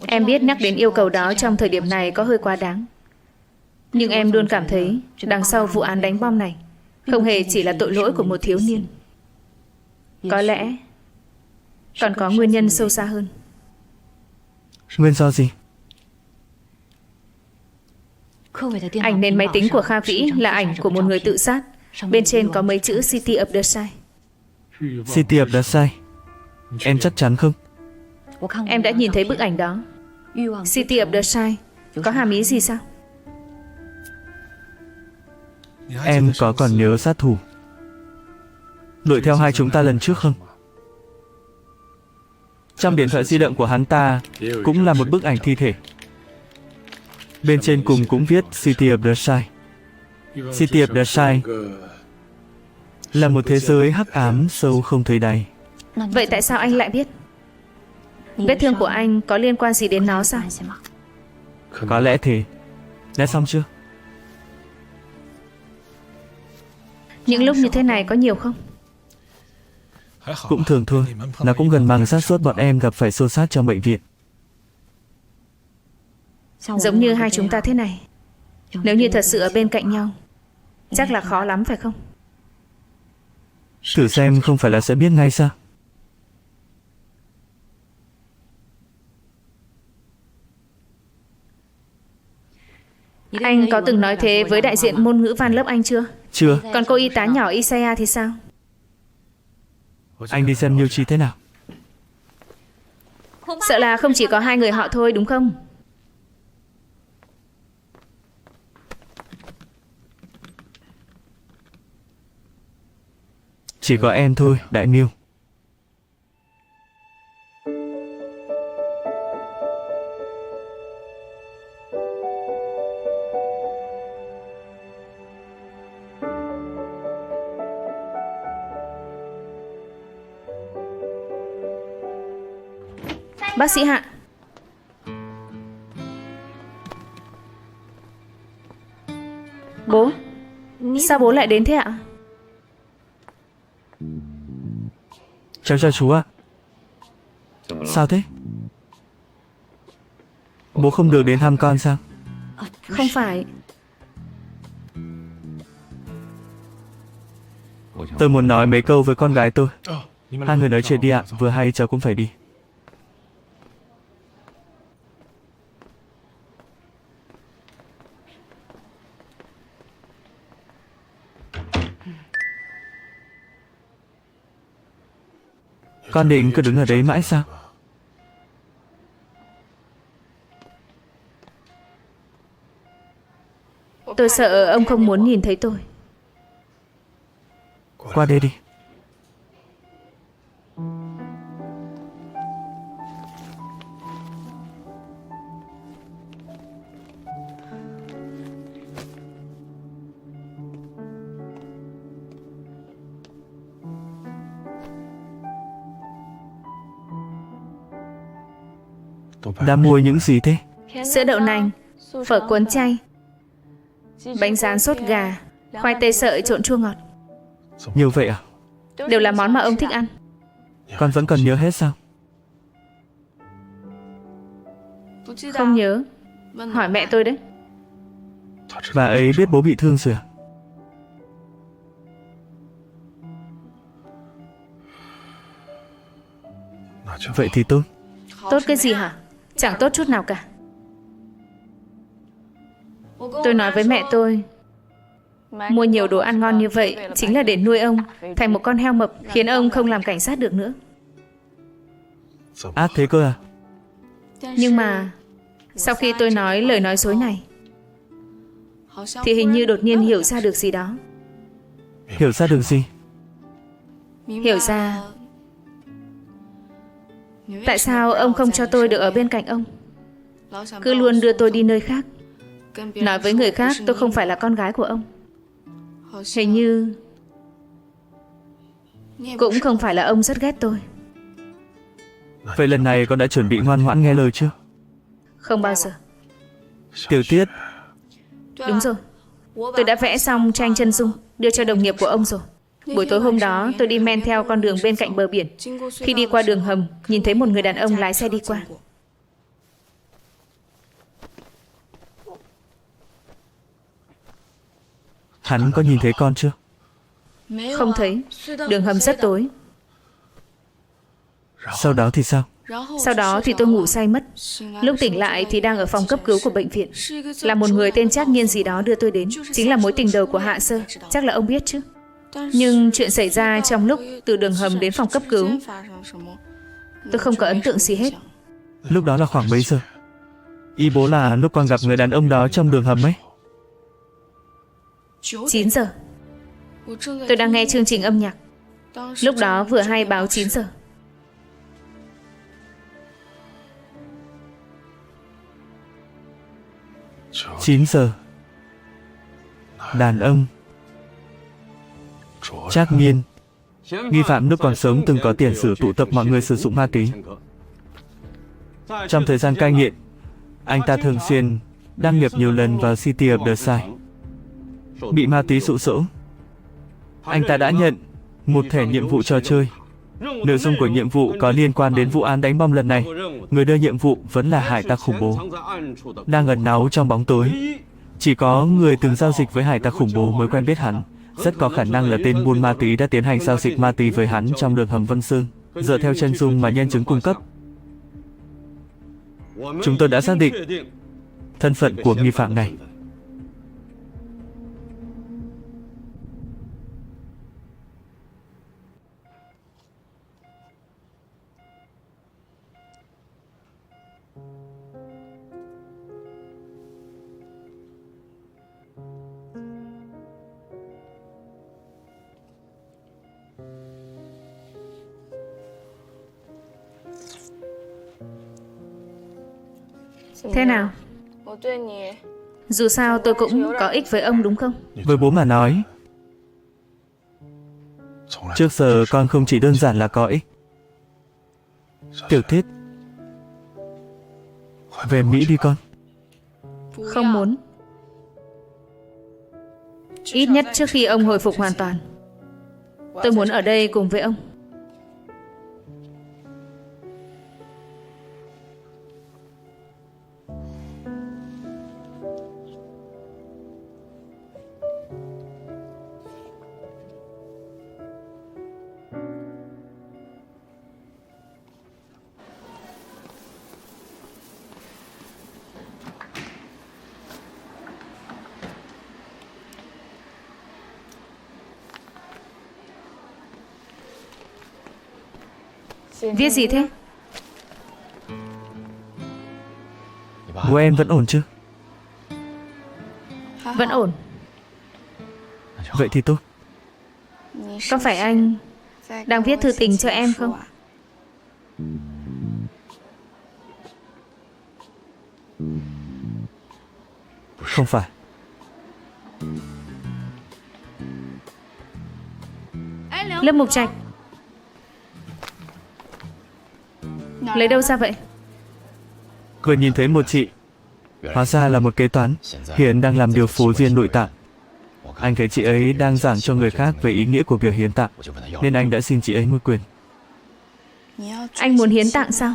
Em biết nhắc đến yêu cầu đó trong thời điểm này có hơi quá đáng. Nhưng em luôn cảm thấy đằng sau vụ án đánh bom này không hề chỉ là tội lỗi của một thiếu niên. Có lẽ còn có nguyên nhân sâu xa hơn. Nguyên do gì? Ảnh nền máy tính của Kha Vĩ là ảnh của một người tự sát. Bên trên có mấy chữ City of the Sky. City of the Sky. Em chắc chắn không? Em đã nhìn thấy bức ảnh đó. City of the Sky có hàm ý gì sao? Em có còn nhớ sát thủ đuổi theo hai chúng ta lần trước không? Trong điện thoại di động của hắn ta cũng là một bức ảnh thi thể. Bên trên cùng cũng viết City of the Sky. City of the Sky là một thế giới hắc ám sâu không thấy đáy. Vậy tại sao anh lại biết? Vết thương của anh có liên quan gì đến nó sao? Có lẽ thế. Đã xong chưa? Những lúc như thế này có nhiều không? Cũng thường thôi. Nó cũng gần bằng xác suất bọn em gặp phải xô xát trong bệnh viện. Giống như hai chúng ta thế này. Nếu như thật sự ở bên cạnh nhau, chắc là khó lắm phải không? Thử xem không phải là sẽ biết ngay sao? Anh có từng nói thế với đại diện môn ngữ văn lớp anh chưa? Chưa. Còn cô y tá nhỏ Isaiah thì sao? Anh đi xem Nhiêu Chi thế nào? Sợ là không chỉ có hai người họ thôi đúng không? Chỉ có em thôi, Đại Nhiêu. Bác sĩ Hạ. Bố, sao bố lại đến thế ạ? Cháu chào chú ạ. Sao thế? Bố không được đến thăm con sao? Không phải. Tôi muốn nói mấy câu với con gái tôi. Hai người nói chuyện đi ạ, vừa hay cháu cũng phải đi. Con định cứ đứng ở đấy mãi sao? Tôi sợ ông không muốn nhìn thấy tôi. Qua đây đi. Đã mua những gì thế? Sữa đậu nành, phở cuốn chay, bánh rán sốt gà, khoai tây sợi trộn chua ngọt. Nhiều vậy à? Đều là món mà ông thích ăn. Con vẫn còn nhớ hết sao? Không nhớ. Hỏi mẹ tôi đấy. Bà ấy biết bố bị thương rồi à? Vậy thì tốt. Tốt cái gì hả? Chẳng tốt chút nào cả. Tôi nói với mẹ tôi, mua nhiều đồ ăn ngon như vậy chính là để nuôi ông thành một con heo mập, khiến ông không làm cảnh sát được nữa. Ác thế cơ à? Nhưng mà sau khi tôi nói lời nói dối này thì hình như đột nhiên hiểu ra được gì đó. Hiểu ra được gì? Hiểu ra tại sao ông không cho tôi được ở bên cạnh ông, cứ luôn đưa tôi đi nơi khác, nói với người khác tôi không phải là con gái của ông. Hình như cũng không phải là ông rất ghét tôi. Vậy lần này con đã chuẩn bị ngoan ngoãn nghe lời chưa? Không bao giờ. Tiểu Tiết, Đúng rồi, tôi đã vẽ xong tranh chân dung đưa cho đồng nghiệp của ông rồi. Buổi tối hôm đó tôi đi men theo con đường bên cạnh bờ biển. Khi đi qua đường hầm, nhìn thấy một người đàn ông lái xe đi qua. hắn có nhìn thấy con chưa? Không thấy. Đường hầm rất tối. Sau đó thì sao? Sau đó thì tôi ngủ say mất. Lúc tỉnh lại thì đang ở phòng cấp cứu của bệnh viện. Là một người tên Trác Nghiên gì đó đưa tôi đến. Chính là mối tình đầu của Hạ Sơ. Chắc là ông biết chứ. Nhưng chuyện xảy ra trong lúc từ đường hầm đến phòng cấp cứu, tôi không có ấn tượng gì hết. Lúc đó là khoảng mấy giờ? Ý bố là lúc con gặp người đàn ông đó trong đường hầm ấy. 9 giờ. Tôi đang nghe chương trình âm nhạc. Lúc đó vừa hay báo 9 giờ. Chín giờ. Đàn ông Trác Nghiên, nghi phạm lúc còn sống từng có tiền sử tụ tập mọi người sử dụng ma túy. Trong thời gian cai nghiện, anh ta thường xuyên đăng nhập nhiều lần vào City of the Sky. Bị ma túy dụ dỗ, anh ta đã nhận một thẻ nhiệm vụ trò chơi. Nội dung của nhiệm vụ có liên quan đến vụ án đánh bom lần này. Người đưa nhiệm vụ vẫn là hải tặc khủng bố, đang ẩn náu trong bóng tối. Chỉ có người từng giao dịch với hải tặc khủng bố mới quen biết hắn. Rất có khả năng là tên buôn ma túy đã tiến hành giao dịch ma túy với hắn trong đường hầm Vân Sơn. Dựa theo chân dung mà nhân chứng cung cấp, chúng tôi đã xác định thân phận của nghi phạm này. Thế nào? Dù sao tôi cũng có ích với ông đúng không? Với bố mà nói, trước giờ con không chỉ đơn giản là có ích. Tiểu Thiết, về Mỹ đi con. Không muốn. Ít nhất trước khi ông hồi phục hoàn toàn, tôi muốn ở đây cùng với ông. Viết gì thế? Bố em vẫn ổn chứ? Vẫn ổn. Vậy thì tốt. Có phải anh đang viết thư tình cho em không? Không phải. Lâm Mục Trạch, lấy đâu ra vậy? Vừa nhìn thấy một chị, hóa ra là một kế toán, hiện đang làm điều phối viên nội tạng. Anh thấy chị ấy đang giảng cho người khác về ý nghĩa của việc hiến tạng, nên anh đã xin chị ấy một quyền. Anh muốn hiến tạng sao?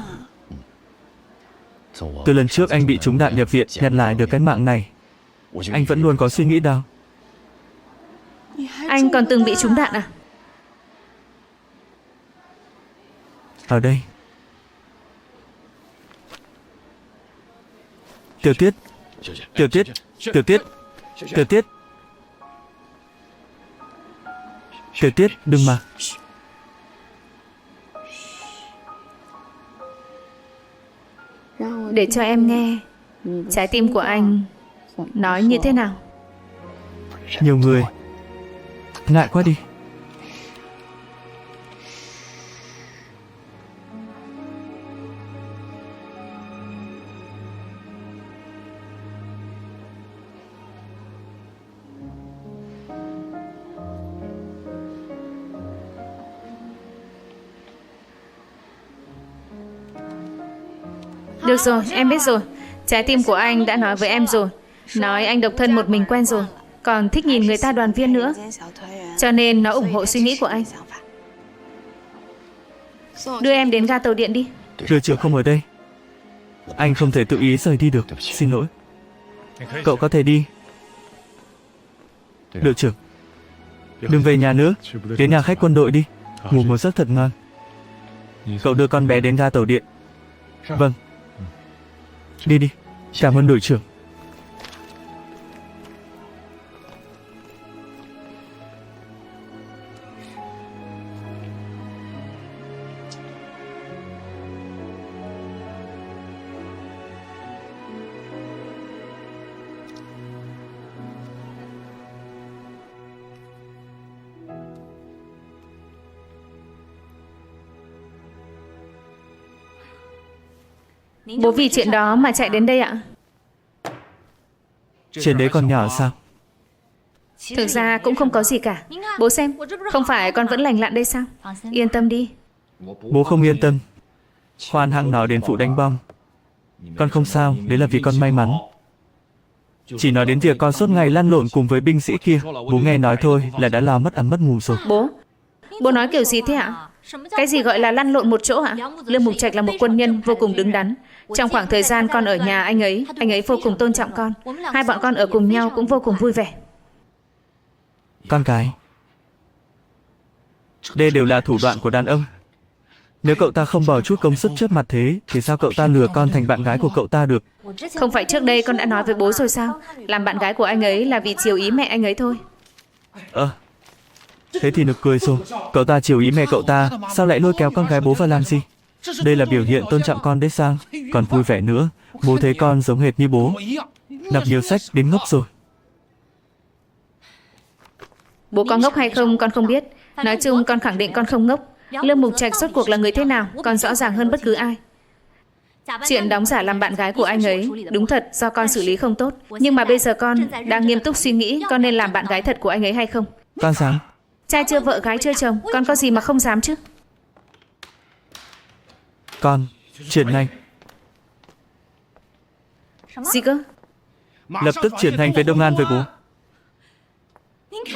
Từ lần trước anh bị trúng đạn nhập viện, nhặt lại được cái mạng này, anh vẫn luôn có suy nghĩ đâu. Anh còn từng bị trúng đạn à? Ở đây. Tiểu Tiết, Tiểu Tiết, Tiểu Tiết, Tiểu Tiết, Tiểu Tiết, đừng mà. Để cho em nghe trái tim của anh nói như thế nào. Nhiều người, ngại quá đi. Được rồi, em biết rồi. Trái tim của anh đã nói với em rồi. Nói anh độc thân một mình quen rồi, còn thích nhìn người ta đoàn viên nữa. Cho nên nó ủng hộ suy nghĩ của anh. Đưa em đến ga tàu điện đi. Đội trưởng không ở đây, anh không thể tự ý rời đi được. Xin lỗi. Cậu có thể đi. Đội trưởng, đừng về nhà nữa, đến nhà khách quân đội đi, ngủ một giấc thật ngon. Cậu đưa con bé đến ga tàu điện. Vâng. Đi đi. Cảm ơn đội trưởng. Bố vì chuyện đó mà chạy đến đây ạ? Trên đấy còn nhỏ sao? Thực ra cũng không có gì cả. Bố xem, không phải con vẫn lành lặn đây sao? Yên tâm đi. Bố không yên tâm. Khoan hăng nói đến vụ đánh bom. Con không sao, đấy là vì con may mắn. Chỉ nói đến việc con suốt ngày lăn lộn cùng với binh sĩ kia, bố nghe nói thôi là đã lo mất ăn mất ngủ rồi. Bố nói kiểu gì thế ạ? Cái gì gọi là lăn lộn một chỗ ạ? Lương Mục Trạch là một quân nhân vô cùng đứng đắn. Trong khoảng thời gian con ở nhà anh ấy vô cùng tôn trọng con. Hai bọn con ở cùng nhau cũng vô cùng vui vẻ. Con cái, đây đều là thủ đoạn của đàn ông. Nếu cậu ta không bỏ chút công sức trước mặt thế, thì sao cậu ta lừa con thành bạn gái của cậu ta được? Không phải trước đây con đã nói với bố rồi sao? Làm bạn gái của anh ấy là vì chiều ý mẹ anh ấy thôi. Thế thì nực cười rồi. Cậu ta chiều ý mẹ cậu ta, sao lại lôi kéo con gái bố vào làm gì? Đây là biểu hiện tôn trọng con đấy sao? Còn vui vẻ nữa. Bố thấy con giống hệt như bố, đọc nhiều sách đến ngốc rồi. Bố có ngốc hay không con không biết. Nói chung con khẳng định con không ngốc. Lương Mục Trạch rốt cuộc là người thế nào con rõ ràng hơn bất cứ ai. Chuyện đóng giả làm bạn gái của anh ấy đúng thật do con xử lý không tốt. Nhưng mà bây giờ con đang nghiêm túc suy nghĩ con nên làm bạn gái thật của anh ấy hay không. Con dám. Trai chưa vợ gái chưa chồng, con có gì mà không dám chứ. Con, chuyển hành. Gì cơ? Lập tức chuyển hành về Đông An với bố.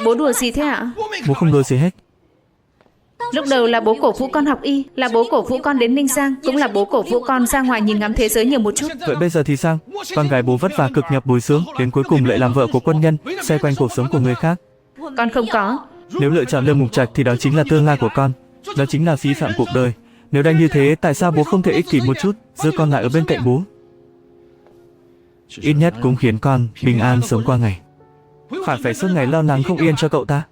Bố đùa gì thế ạ? Bố không đùa gì hết. Lúc đầu là bố cổ vũ con học y, là bố cổ vũ con đến Ninh Giang, cũng là bố cổ vũ con ra ngoài nhìn ngắm thế giới nhiều một chút. Vậy bây giờ thì sao? Con gái bố vất vả cực nhọc bồi dưỡng, đến cuối cùng lại làm vợ của quân nhân, xoay quanh cuộc sống của người khác. Con không có. Nếu lựa chọn Lương Mục Trạch thì đó chính là tương lai của con. Đó chính là phí phạm cuộc đời. Nếu đang như thế, tại sao bố không thể ích kỷ một chút, giữ con lại ở bên cạnh bố? Ít nhất cũng khiến con bình an sống qua ngày. Phải suốt ngày lo lắng không yên cho cậu ta.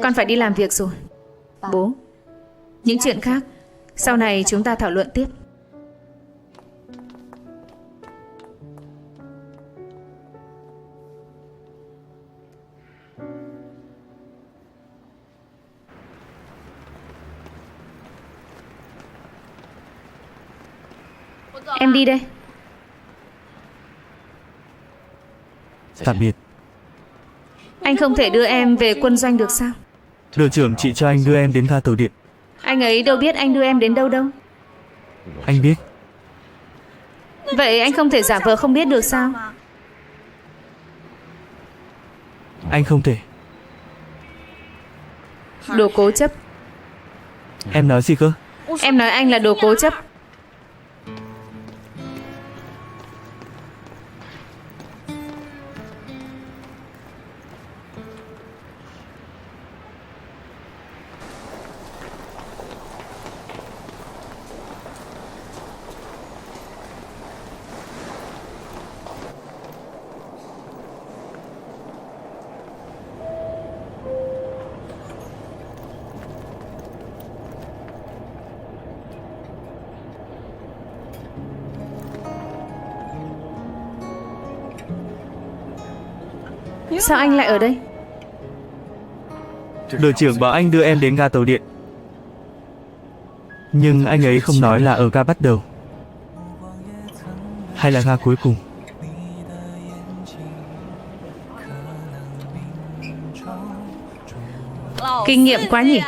Con phải đi làm việc rồi. Bố, những chuyện khác sau này chúng ta thảo luận tiếp. Em đi đây. Tạm biệt. Anh không thể đưa em về quân doanh được sao? Đội trưởng chị cho anh đưa em đến ga tàu điện. Anh ấy đâu biết anh đưa em đến đâu đâu. Anh biết. Vậy anh không thể giả vờ không biết được sao? Anh không thể. Đồ cố chấp. Em nói gì cơ? Em nói anh là đồ cố chấp. Sao anh lại ở đây? Đội trưởng bảo anh đưa em đến ga tàu điện. Nhưng anh ấy không nói là ở ga bắt đầu hay là ga cuối cùng. Kinh nghiệm quá nhỉ.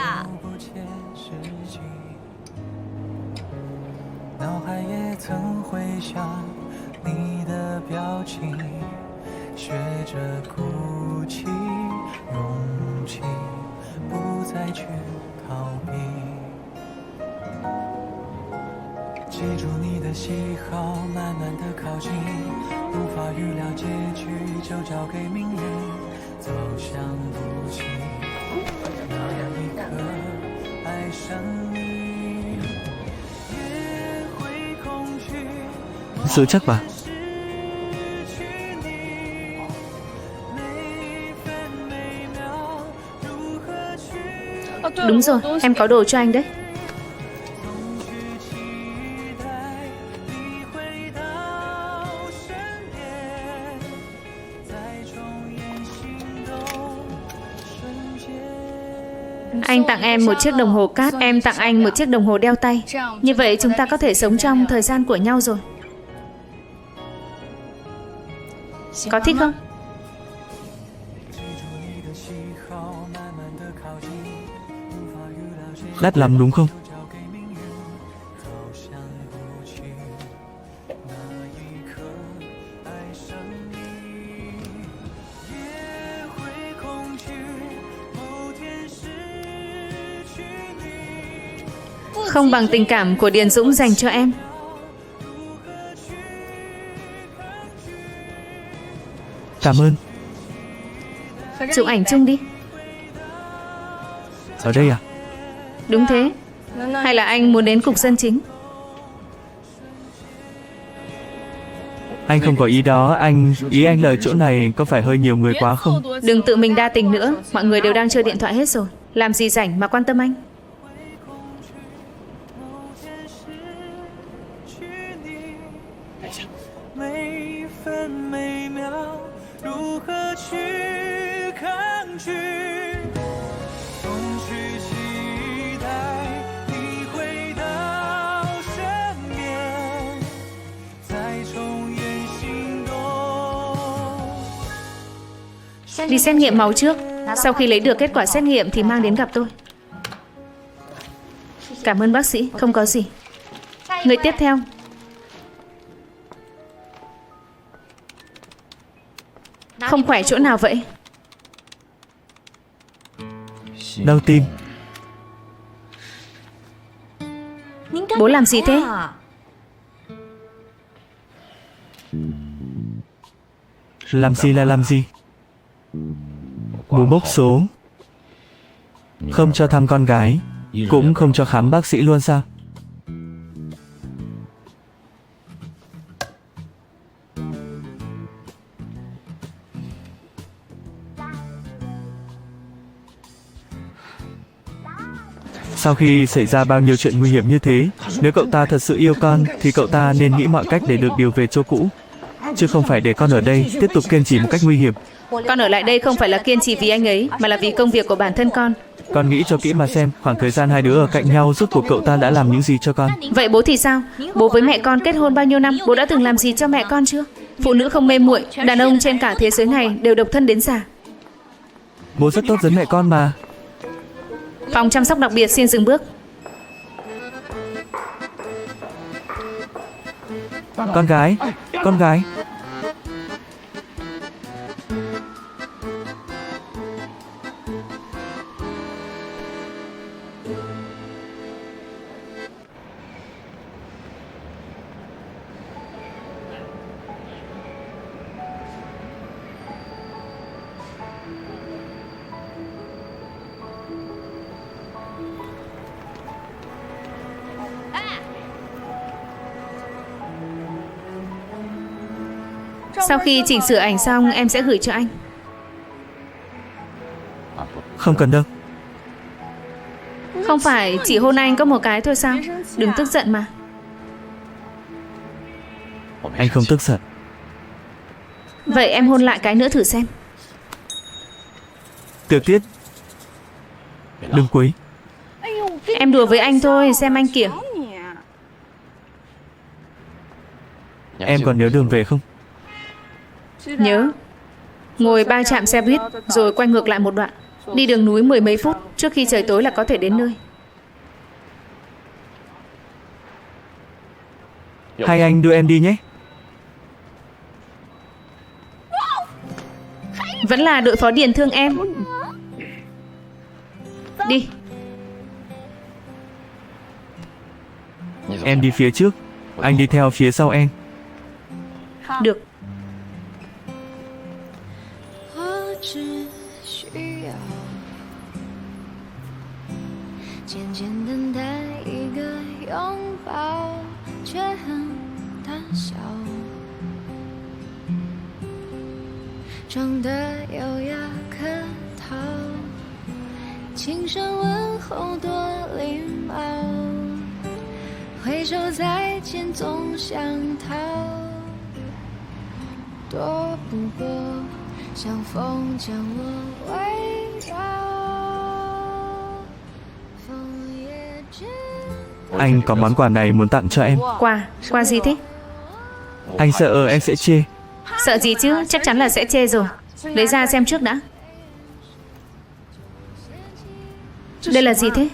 Giữ chắc vào. Đúng rồi, em có đồ cho anh đấy. Anh tặng em một chiếc đồng hồ cát, em tặng anh một chiếc đồng hồ đeo tay. Như vậy chúng ta có thể sống trong thời gian của nhau rồi. Có thích không? Đắt lắm đúng không? Không bằng tình cảm của Điền Dũng dành cho em. Cảm ơn. Chụp ảnh chung đi. Ở đây à? Đúng thế. Hay là anh muốn đến cục dân chính? Anh không có ý đó, ý anh là ở chỗ này có phải hơi nhiều người quá không? Đừng tự mình đa tình nữa. Mọi người đều đang chơi điện thoại hết rồi. Làm gì rảnh mà quan tâm anh. Đi xét nghiệm máu trước. Sau khi lấy được kết quả xét nghiệm thì mang đến gặp tôi. Cảm ơn bác sĩ, không có gì. Người tiếp theo. Không khỏe chỗ nào vậy? Đau tim. Bố làm gì thế? Làm gì là làm gì? Bố bốc số. Không cho thăm con gái, cũng không cho khám bác sĩ luôn sao? Sau khi xảy ra bao nhiêu chuyện nguy hiểm như thế, nếu cậu ta thật sự yêu con, thì cậu ta nên nghĩ mọi cách để được điều về chỗ cũ, chứ không phải để con ở đây tiếp tục kiên trì một cách nguy hiểm. Con ở lại đây không phải là kiên trì vì anh ấy, mà là vì công việc của bản thân con. Con nghĩ cho kỹ mà xem, khoảng thời gian hai đứa ở cạnh nhau, rốt cuộc cậu ta đã làm những gì cho con. Vậy bố thì sao? Bố với mẹ con kết hôn bao nhiêu năm, bố đã từng làm gì cho mẹ con chưa? Phụ nữ không mê muội, đàn ông trên cả thế giới này đều độc thân đến già. Bố rất tốt với mẹ con mà. Phòng chăm sóc đặc biệt xin dừng bước. Con gái, con gái. Sau khi chỉnh sửa ảnh xong, em sẽ gửi cho anh. Không cần đâu. Không phải chỉ hôn anh có một cái thôi sao? Đừng tức giận mà. Anh không tức giận. Vậy em hôn lại cái nữa thử xem. Tiểu Tiết, đừng quấy. Em đùa với anh thôi, xem anh kìa. Em còn nhớ đường về không? Nhớ. Ngồi 3 trạm xe buýt, rồi quay ngược lại một đoạn. Đi đường núi 10 mấy phút, trước khi trời tối là có thể đến nơi. Hai anh đưa em đi nhé. Vẫn là đội phó điền thương em. Đi. Em đi phía trước, anh đi theo phía sau em. Được. 我只需要简简单单一个拥抱，却很胆小，装得优雅客套，轻声问候多礼貌，挥手再见总想逃，躲不过像风将我围绕，枫叶之 Anh có món quà này muốn tặng cho em. Quà? Quà gì thế? Anh sợ em sẽ chê. Sợ gì chứ, chắc chắn là sẽ chê rồi. Lấy ra xem trước đã. Đây là gì thế?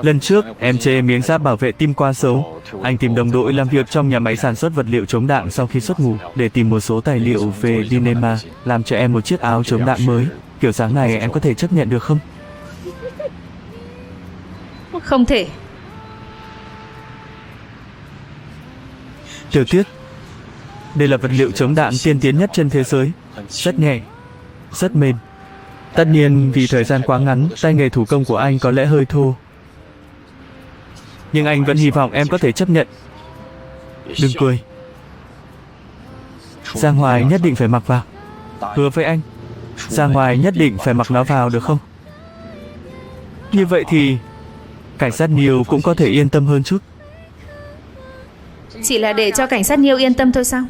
Lần trước, em chê miếng giáp bảo vệ tim quá xấu. Anh tìm đồng đội làm việc trong nhà máy sản xuất vật liệu chống đạn sau khi xuất ngũ để tìm một số tài liệu về Dynema, làm cho em một chiếc áo chống đạn mới. Kiểu dáng này em có thể chấp nhận được không? Không thể. Tiểu Tiết, đây là vật liệu chống đạn tiên tiến nhất trên thế giới. Rất nhẹ, rất mềm. Tất nhiên, vì thời gian quá ngắn, tay nghề thủ công của anh có lẽ hơi thô. Nhưng anh vẫn hy vọng em có thể chấp nhận. Đừng cười. Giang Hoài nhất định phải mặc vào. Hứa với anh, Giang Hoài nhất định phải mặc nó vào được không? Như vậy thì cảnh sát Neil cũng có thể yên tâm hơn chút. Chỉ là để cho cảnh sát Neil yên tâm thôi sao?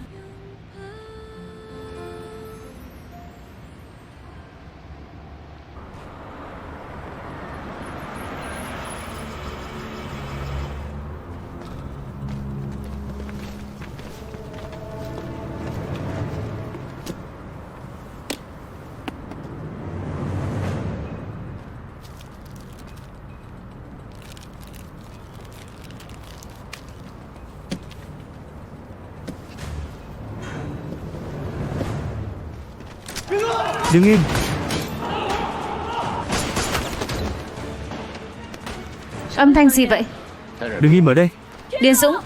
Đứng im. Âm thanh gì vậy? Đứng im ở đây. Điền Dũng.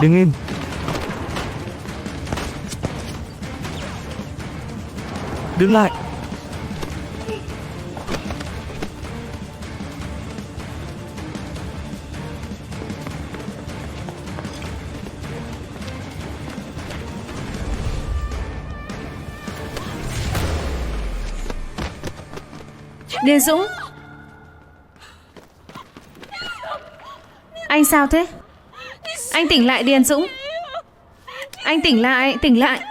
Đứng im. Đứng lại. Điền Dũng. Anh sao thế? Anh tỉnh lại Điền Dũng. Anh tỉnh lại, tỉnh lại.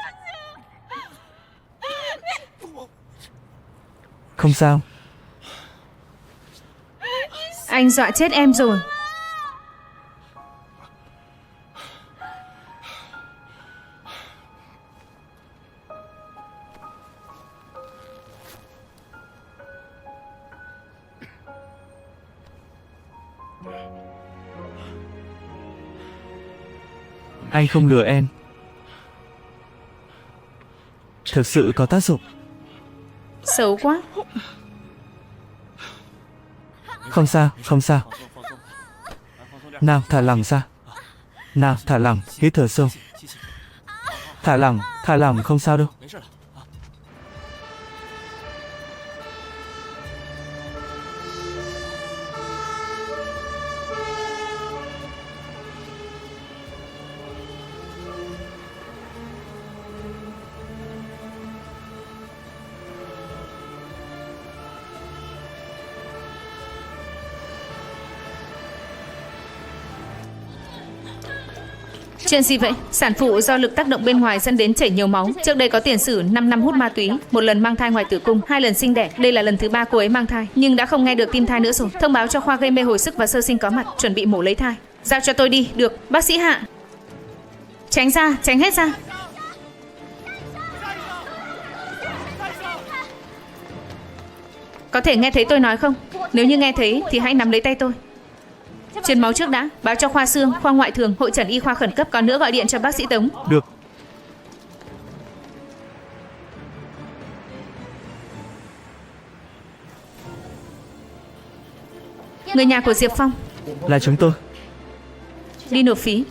Không sao. Anh dọa chết em rồi. Anh không lừa em. Thực sự có tác dụng. Xấu quá. Không sao, không sao. Nào, thả lỏng ra. Nào, thả lỏng, hít thở sâu. Thả lỏng, không sao đâu. Chuyện gì vậy? Sản phụ do lực tác động bên ngoài dẫn đến chảy nhiều máu. Trước đây có tiền sử 5 năm hút ma túy, 1 lần mang thai ngoài tử cung, 2 lần sinh đẻ. Đây là lần thứ 3 cô ấy mang thai, nhưng đã không nghe được tim thai nữa rồi. Thông báo cho khoa gây mê hồi sức và sơ sinh có mặt, chuẩn bị mổ lấy thai. Giao cho tôi đi, được. Bác sĩ Hạ. Tránh ra, tránh hết ra. Có thể nghe thấy tôi nói không? Nếu như nghe thấy thì hãy nắm lấy tay tôi. Truyền máu trước đã, báo cho khoa xương, khoa ngoại thường, hội chẩn y khoa khẩn cấp, còn nữa gọi điện cho bác sĩ Tống. Được. Người nhà của Diệp Phong. Là chúng tôi. Đi nộp phí.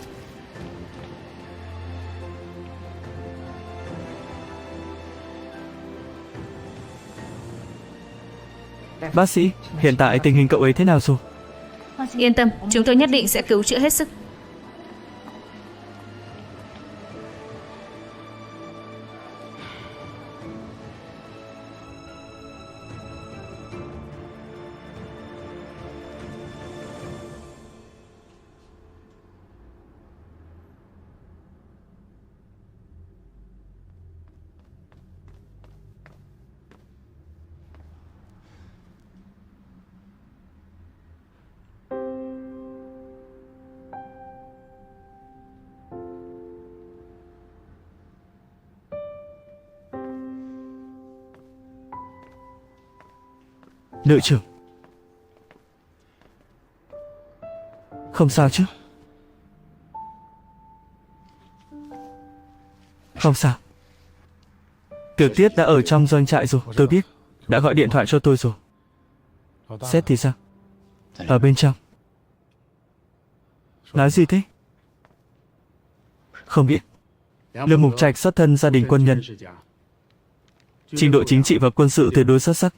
Bác sĩ, hiện tại tình hình cậu ấy thế nào rồi? Yên tâm, chúng tôi nhất định sẽ cứu chữa hết sức. Nữ trưởng. Không sao chứ? Không sao. Tiểu Tiết đã ở trong doanh trại rồi, tôi biết. Đã gọi điện thoại cho tôi rồi. Sếp thì sao? Ở bên trong. Nói gì thế? Không biết. Lương Mục Trạch xuất thân gia đình quân nhân. Trình độ chính trị và quân sự tuyệt đối xuất sắc.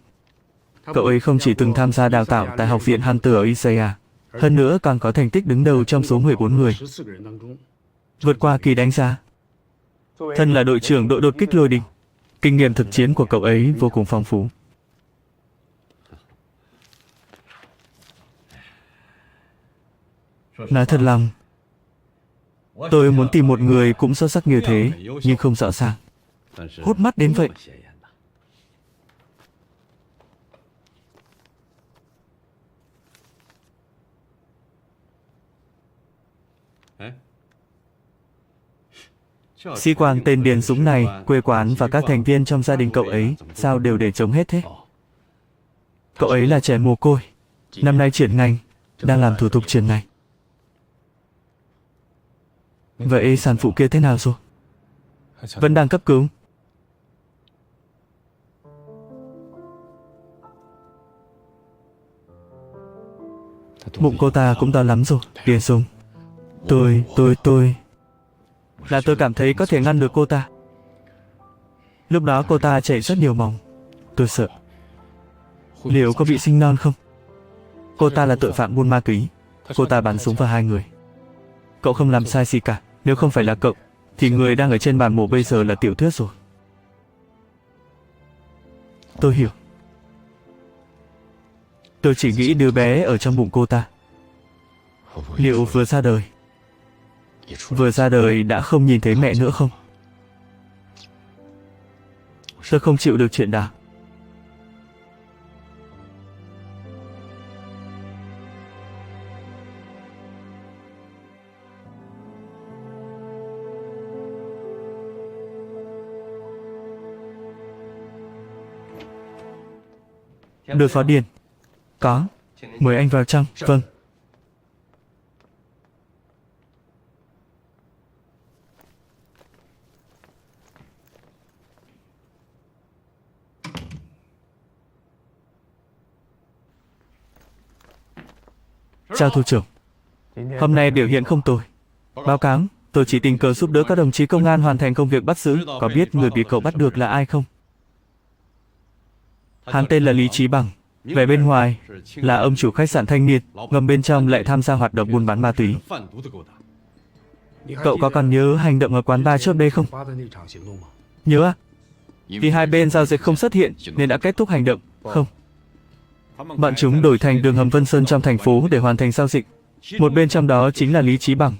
Cậu ấy không chỉ từng tham gia đào tạo tại Học viện Hunter ở Isaiah, hơn nữa còn có thành tích đứng đầu trong số 14 người, vượt qua kỳ đánh giá. Thân là đội trưởng đội đột kích Lôi Đình, kinh nghiệm thực chiến của cậu ấy vô cùng phong phú. Nói thật lòng, tôi muốn tìm một người cũng xuất sắc như thế, nhưng không rõ ràng, hút mắt đến vậy. Sĩ quan tên Điền Dũng này, quê quán và các thành viên trong gia đình cậu ấy, sao đều để trống hết thế? Cậu ấy là trẻ mồ côi, năm nay chuyển ngành, đang làm thủ tục chuyển ngành. Vậy sản phụ kia thế nào rồi? Vẫn đang cấp cứu. Bụng cô ta cũng to lắm rồi, Điền Dũng. Tôi là tôi cảm thấy có thể ngăn được cô ta. Lúc đó cô ta chảy rất nhiều máu. Tôi sợ liệu có bị sinh non không. Cô ta là tội phạm buôn ma túy. Cô ta bắn súng vào 2 người. Cậu không làm sai gì cả. Nếu không phải là cậu thì người đang ở trên bàn mổ bây giờ là Tiểu Tuyết rồi. Tôi hiểu. Tôi chỉ nghĩ đứa bé ở trong bụng cô ta liệu vừa ra đời đã không nhìn thấy mẹ nữa không? Tôi không chịu được chuyện đó. Đội phó Điền. Có. Mời anh vào trong. Vâng. Chào thủ trưởng. Hôm nay biểu hiện không tồi. Báo cáo, tôi chỉ tình cờ giúp đỡ các đồng chí công an hoàn thành công việc bắt giữ. Có biết người bị cậu bắt được là ai không? Hắn tên là Lý Chí Bằng. Vẻ bên ngoài là ông chủ khách sạn thanh niên, ngầm bên trong lại tham gia hoạt động buôn bán ma túy. Cậu có còn nhớ hành động ở quán bar trước đây không? Nhớ à? Vì hai bên giao dịch không xuất hiện nên đã kết thúc hành động. Không. Bọn chúng đổi thành đường hầm Vân Sơn trong thành phố để hoàn thành giao dịch. Một bên trong đó chính là Lý Chí Bằng.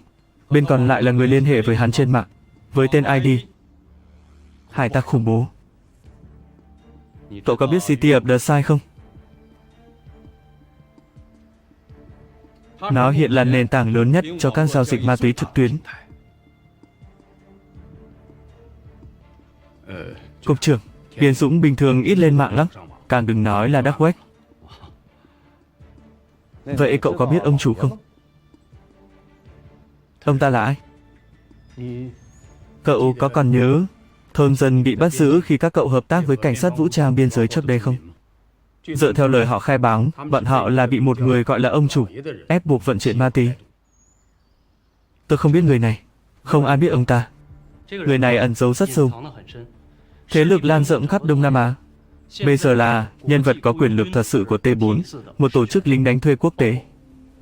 Bên còn lại là người liên hệ với hắn trên mạng, với tên ID Hải tặc khủng bố. Cậu có biết City of the Sai không? Nó hiện là nền tảng lớn nhất cho các giao dịch ma túy trực tuyến. Cục trưởng, Điền Dũng bình thường ít lên mạng lắm, càng đừng nói là dark web. Vậy cậu có biết ông chủ không? Ông ta là ai? Cậu có còn nhớ thôn dân bị bắt giữ khi các cậu hợp tác với cảnh sát vũ trang biên giới trước đây không? Dựa theo lời họ khai báo, bọn họ là bị một người gọi là ông chủ ép buộc vận chuyển ma túy. Tôi không biết người này, không ai biết ông ta. Người này ẩn giấu rất sâu, thế lực lan rộng khắp Đông Nam Á. Bây giờ là nhân vật có quyền lực thật sự của T4, một tổ chức lính đánh thuê quốc tế.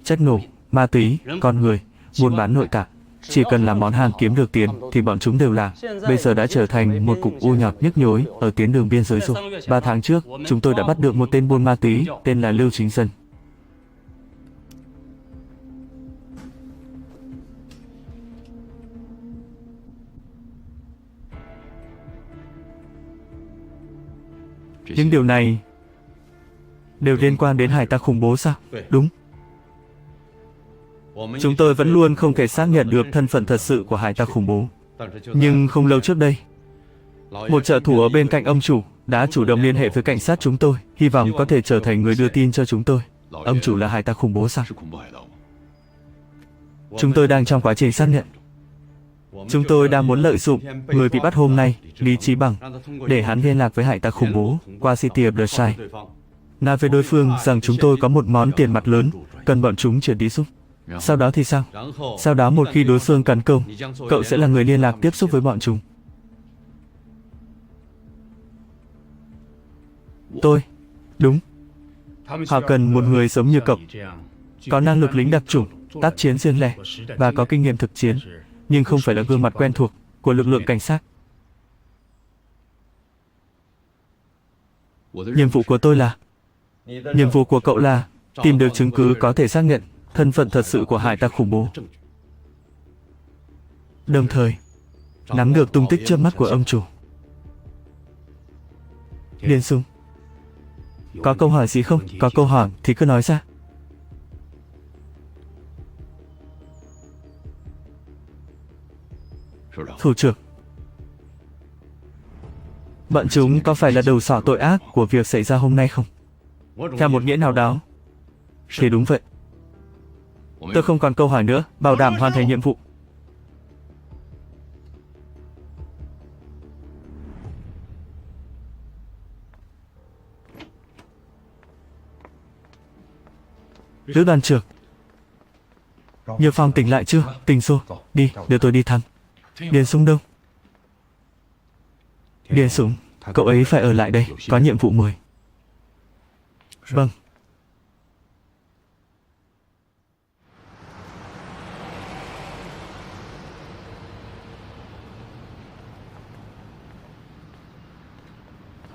Chất nổ, ma túy, con người, buôn bán nội tạng. Chỉ cần là món hàng kiếm được tiền thì bọn chúng đều làm. Bây giờ đã trở thành một cục u nhọt nhức nhối ở tuyến đường biên giới rồi. 3 tháng trước, chúng tôi đã bắt được một tên buôn ma túy tên là Lưu Chính Dân. Những điều này đều liên quan đến hải tặc khủng bố sao? Đúng. Chúng tôi vẫn luôn không thể xác nhận được thân phận thật sự của hải tặc khủng bố. Nhưng không lâu trước đây, một trợ thủ ở bên cạnh ông chủ đã chủ động liên hệ với cảnh sát chúng tôi, hy vọng có thể trở thành người đưa tin cho chúng tôi. Ông chủ là hải tặc khủng bố sao? Chúng tôi đang trong quá trình xác nhận. Chúng tôi đang muốn lợi dụng người bị bắt hôm nay, Lý Chí Bằng, để hắn liên lạc với hải tặc khủng bố qua City of the Sai. Nói với đối phương rằng chúng tôi có một món tiền mặt lớn, cần bọn chúng chuyển đi giúp. Sau đó thì sao? Sau đó một khi đối phương tấn công, cậu sẽ là người liên lạc tiếp xúc với bọn chúng. Tôi. Đúng. Họ cần một người giống như cậu, có năng lực lính đặc chủng, tác chiến riêng lẻ và có kinh nghiệm thực chiến, nhưng không phải là gương mặt quen thuộc của lực lượng cảnh sát. Nhiệm vụ của tôi là... Nhiệm vụ của cậu là tìm được chứng cứ có thể xác nhận thân phận thật sự của hải tặc khủng bố. Đồng thời, nắm được tung tích trước mắt của ông chủ. Điền Dũng, có câu hỏi gì không? Có câu hỏi thì cứ nói ra. Thủ trưởng, bọn chúng có phải là đầu sỏ tội ác của việc xảy ra hôm nay không? Theo một nghĩa nào đó thì đúng vậy. Tôi không còn câu hỏi nữa, bảo đảm hoàn thành nhiệm vụ. Lữ đoàn trưởng, Như Phong tỉnh lại chưa? Tỉnh rồi. Đi, đưa tôi đi thăm. Điền Sung đâu? Điền Sung, cậu ấy phải ở lại đây, có nhiệm vụ mới. Vâng.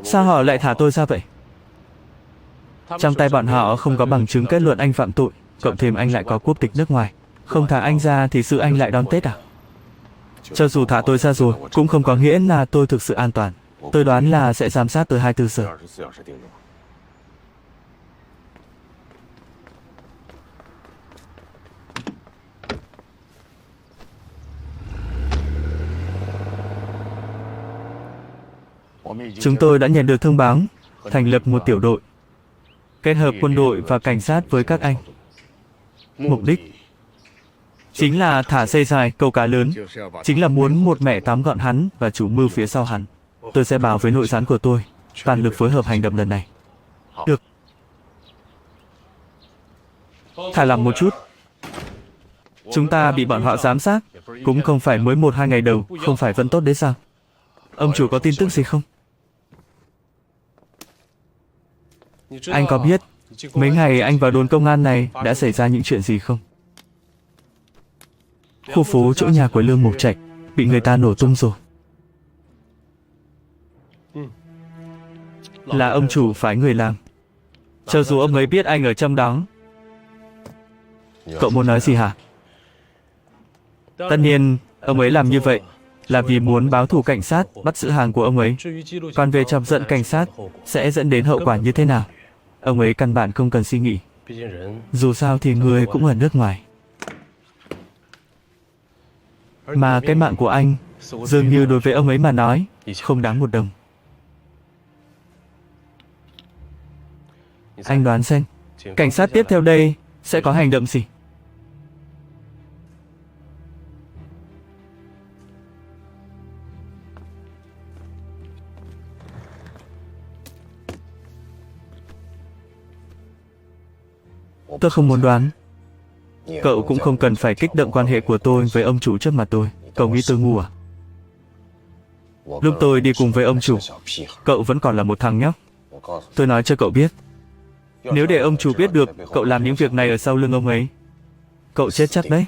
Sao họ lại thả tôi ra vậy? Trong tay bọn họ không có bằng chứng kết luận anh phạm tội, cộng thêm anh lại có quốc tịch nước ngoài. Không thả anh ra thì sự anh lại đón Tết à? Cho dù thả tôi ra rồi, cũng không có nghĩa là tôi thực sự an toàn. Tôi đoán là sẽ giám sát tới 24 giờ. Chúng tôi đã nhận được thông báo, thành lập một tiểu đội, kết hợp quân đội và cảnh sát với các anh. Mục đích chính là thả dây dài câu cá lớn, chính là muốn một mẹ tóm gọn hắn và chủ mưu phía sau hắn. Tôi sẽ bảo với nội gián của tôi, toàn lực phối hợp hành động lần này. Được. Thả lỏng một chút. Chúng ta bị bọn họ giám sát, cũng không phải mới 1-2 ngày đầu, không phải vẫn tốt đấy sao? Ông chủ có tin tức gì không? Anh có biết mấy ngày anh vào đồn công an này đã xảy ra những chuyện gì không? Khu phố chỗ nhà của Lương Mục Trạch bị người ta nổ tung rồi. Là ông chủ phái người làm. Cho dù ông ấy biết anh ở trong đó. Cậu muốn nói gì hả? Tất nhiên, ông ấy làm như vậy là vì muốn báo thù cảnh sát, bắt giữ hàng của ông ấy. Còn về chọc giận cảnh sát sẽ dẫn đến hậu quả như thế nào, ông ấy căn bản không cần suy nghĩ. Dù sao thì người cũng ở nước ngoài. Mà cái mạng của anh dường như đối với ông ấy mà nói không đáng một đồng. Anh đoán xem, cảnh sát tiếp theo đây sẽ có hành động gì? Tôi không muốn đoán. Cậu cũng không cần phải kích động quan hệ của tôi với ông chủ trước mặt tôi. Cậu nghĩ tôi ngu à? Lúc tôi đi cùng với ông chủ, cậu vẫn còn là một thằng nhóc. Tôi nói cho cậu biết, nếu để ông chủ biết được cậu làm những việc này ở sau lưng ông ấy, cậu chết chắc đấy.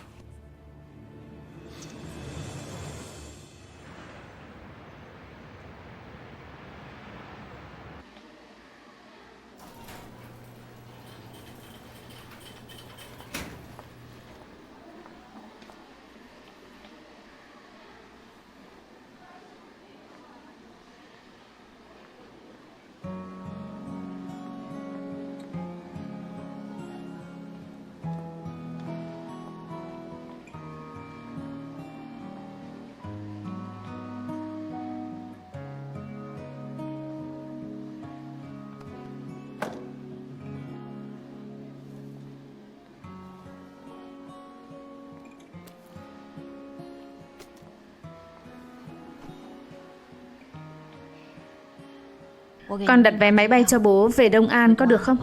Con đặt vé máy bay cho bố về Đông An có được không?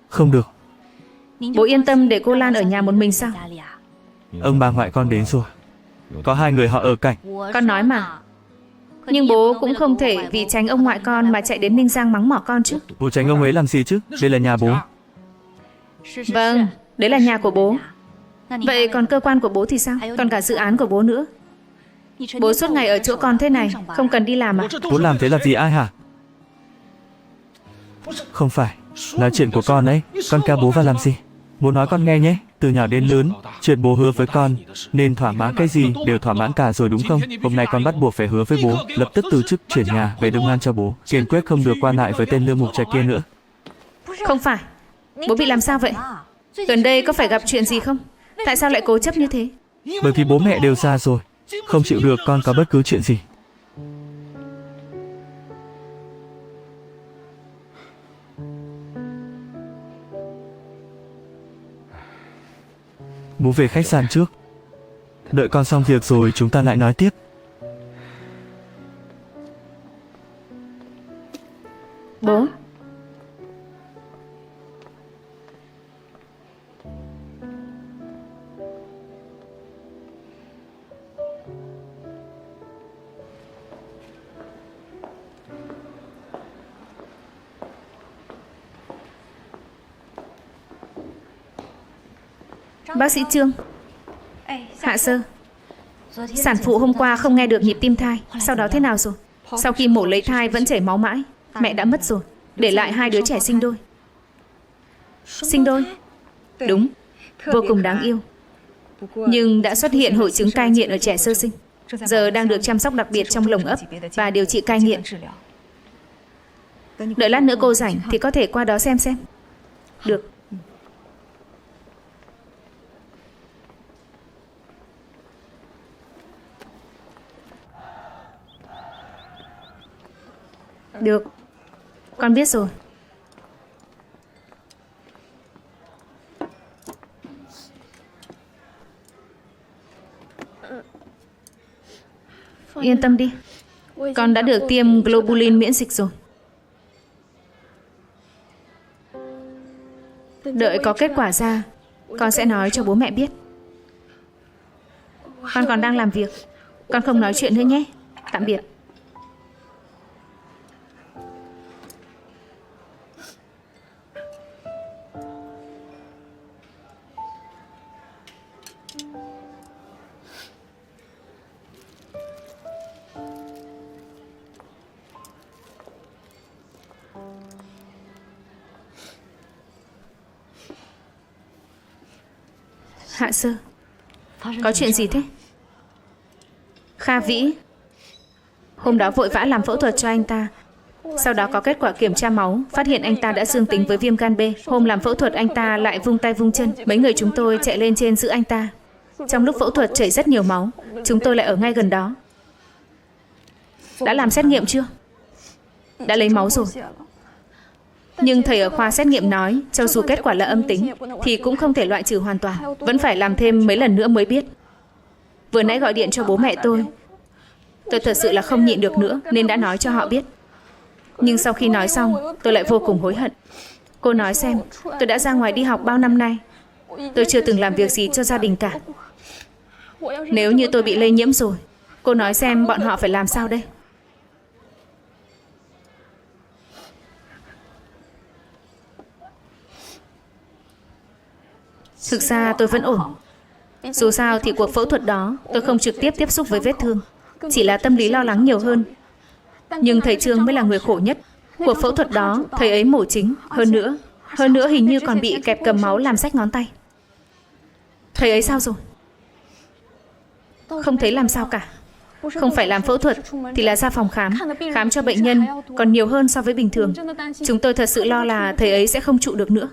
Không được. Bố yên tâm để cô Lan ở nhà một mình sao? Ông bà ngoại con đến rồi. Có 2 người họ ở cạnh. Con nói mà. Nhưng bố cũng không thể vì tránh ông ngoại con mà chạy đến Ninh Giang mắng mỏ con chứ. Bố tránh ông ấy làm gì chứ? Đây là nhà bố. Vâng, đấy là nhà của bố. Vậy còn cơ quan của bố thì sao? Còn cả dự án của bố nữa. Bố suốt ngày ở chỗ con thế này, không cần đi làm à? Bố làm thế là vì ai hả? Không phải, là chuyện của con ấy. Con ca bố vào làm gì? Bố nói con nghe nhé. Từ nhỏ đến lớn, chuyện bố hứa với con nên thỏa mãn cái gì đều thỏa mãn cả rồi đúng không? Hôm nay con bắt buộc phải hứa với bố, lập tức từ chức chuyển nhà về Đông An cho bố, kiên quyết không được qua lại với tên Lương Mục Trạch kia nữa. Không phải. Bố bị làm sao vậy? Gần đây có phải gặp chuyện gì không? Tại sao lại cố chấp như thế? Bởi vì bố mẹ đều già rồi, không chịu được con có bất cứ chuyện gì. Bố về khách sạn trước. Đợi con xong việc rồi chúng ta lại nói tiếp. Bác sĩ Trương. Hạ sơ. Sản phụ hôm qua không nghe được nhịp tim thai. Sau đó thế nào rồi? Sau khi mổ lấy thai vẫn chảy máu mãi. Mẹ đã mất rồi. Để lại 2 đứa trẻ sinh đôi. Sinh đôi? Đúng. Vô cùng đáng yêu. Nhưng đã xuất hiện hội chứng cai nghiện ở trẻ sơ sinh. Giờ đang được chăm sóc đặc biệt trong lồng ấp và điều trị cai nghiện. Đợi lát nữa cô rảnh thì có thể qua đó xem. Được. Được. Con biết rồi. Yên tâm đi. Con đã được tiêm globulin miễn dịch rồi. Đợi có kết quả ra, con sẽ nói cho bố mẹ biết. Con còn đang làm việc. Con không nói chuyện nữa nhé. Tạm biệt. Hạ sơ. Có chuyện gì thế? Kha Vĩ hôm đó vội vã làm phẫu thuật cho anh ta. Sau đó có kết quả kiểm tra máu, phát hiện anh ta đã dương tính với viêm gan B. Hôm làm phẫu thuật anh ta lại vung tay vung chân. Mấy người chúng tôi chạy lên trên giữ anh ta. Trong lúc phẫu thuật chảy rất nhiều máu. Chúng tôi lại ở ngay gần đó. Đã làm xét nghiệm chưa? Đã lấy máu rồi. Nhưng thầy ở khoa xét nghiệm nói, cho dù kết quả là âm tính, thì cũng không thể loại trừ hoàn toàn. Vẫn phải làm thêm mấy lần nữa mới biết. Vừa nãy gọi điện cho bố mẹ tôi thật sự là không nhịn được nữa, nên đã nói cho họ biết. Nhưng sau khi nói xong, tôi lại vô cùng hối hận. Cô nói xem, tôi đã ra ngoài đi học bao năm nay. Tôi chưa từng làm việc gì cho gia đình cả. Nếu như tôi bị lây nhiễm rồi, cô nói xem bọn họ phải làm sao đây? Thực ra tôi vẫn ổn. Dù sao thì cuộc phẫu thuật đó tôi không trực tiếp tiếp xúc với vết thương. Chỉ là tâm lý lo lắng nhiều hơn. Nhưng thầy Trương mới là người khổ nhất. Cuộc phẫu thuật đó thầy ấy mổ chính. Hơn nữa hình như còn bị kẹp cầm máu làm rách ngón tay. Thầy ấy sao rồi? Không thấy làm sao cả. Không phải làm phẫu thuật thì là ra phòng khám cho bệnh nhân còn nhiều hơn so với bình thường. Chúng tôi thật sự lo là thầy ấy sẽ không trụ được nữa.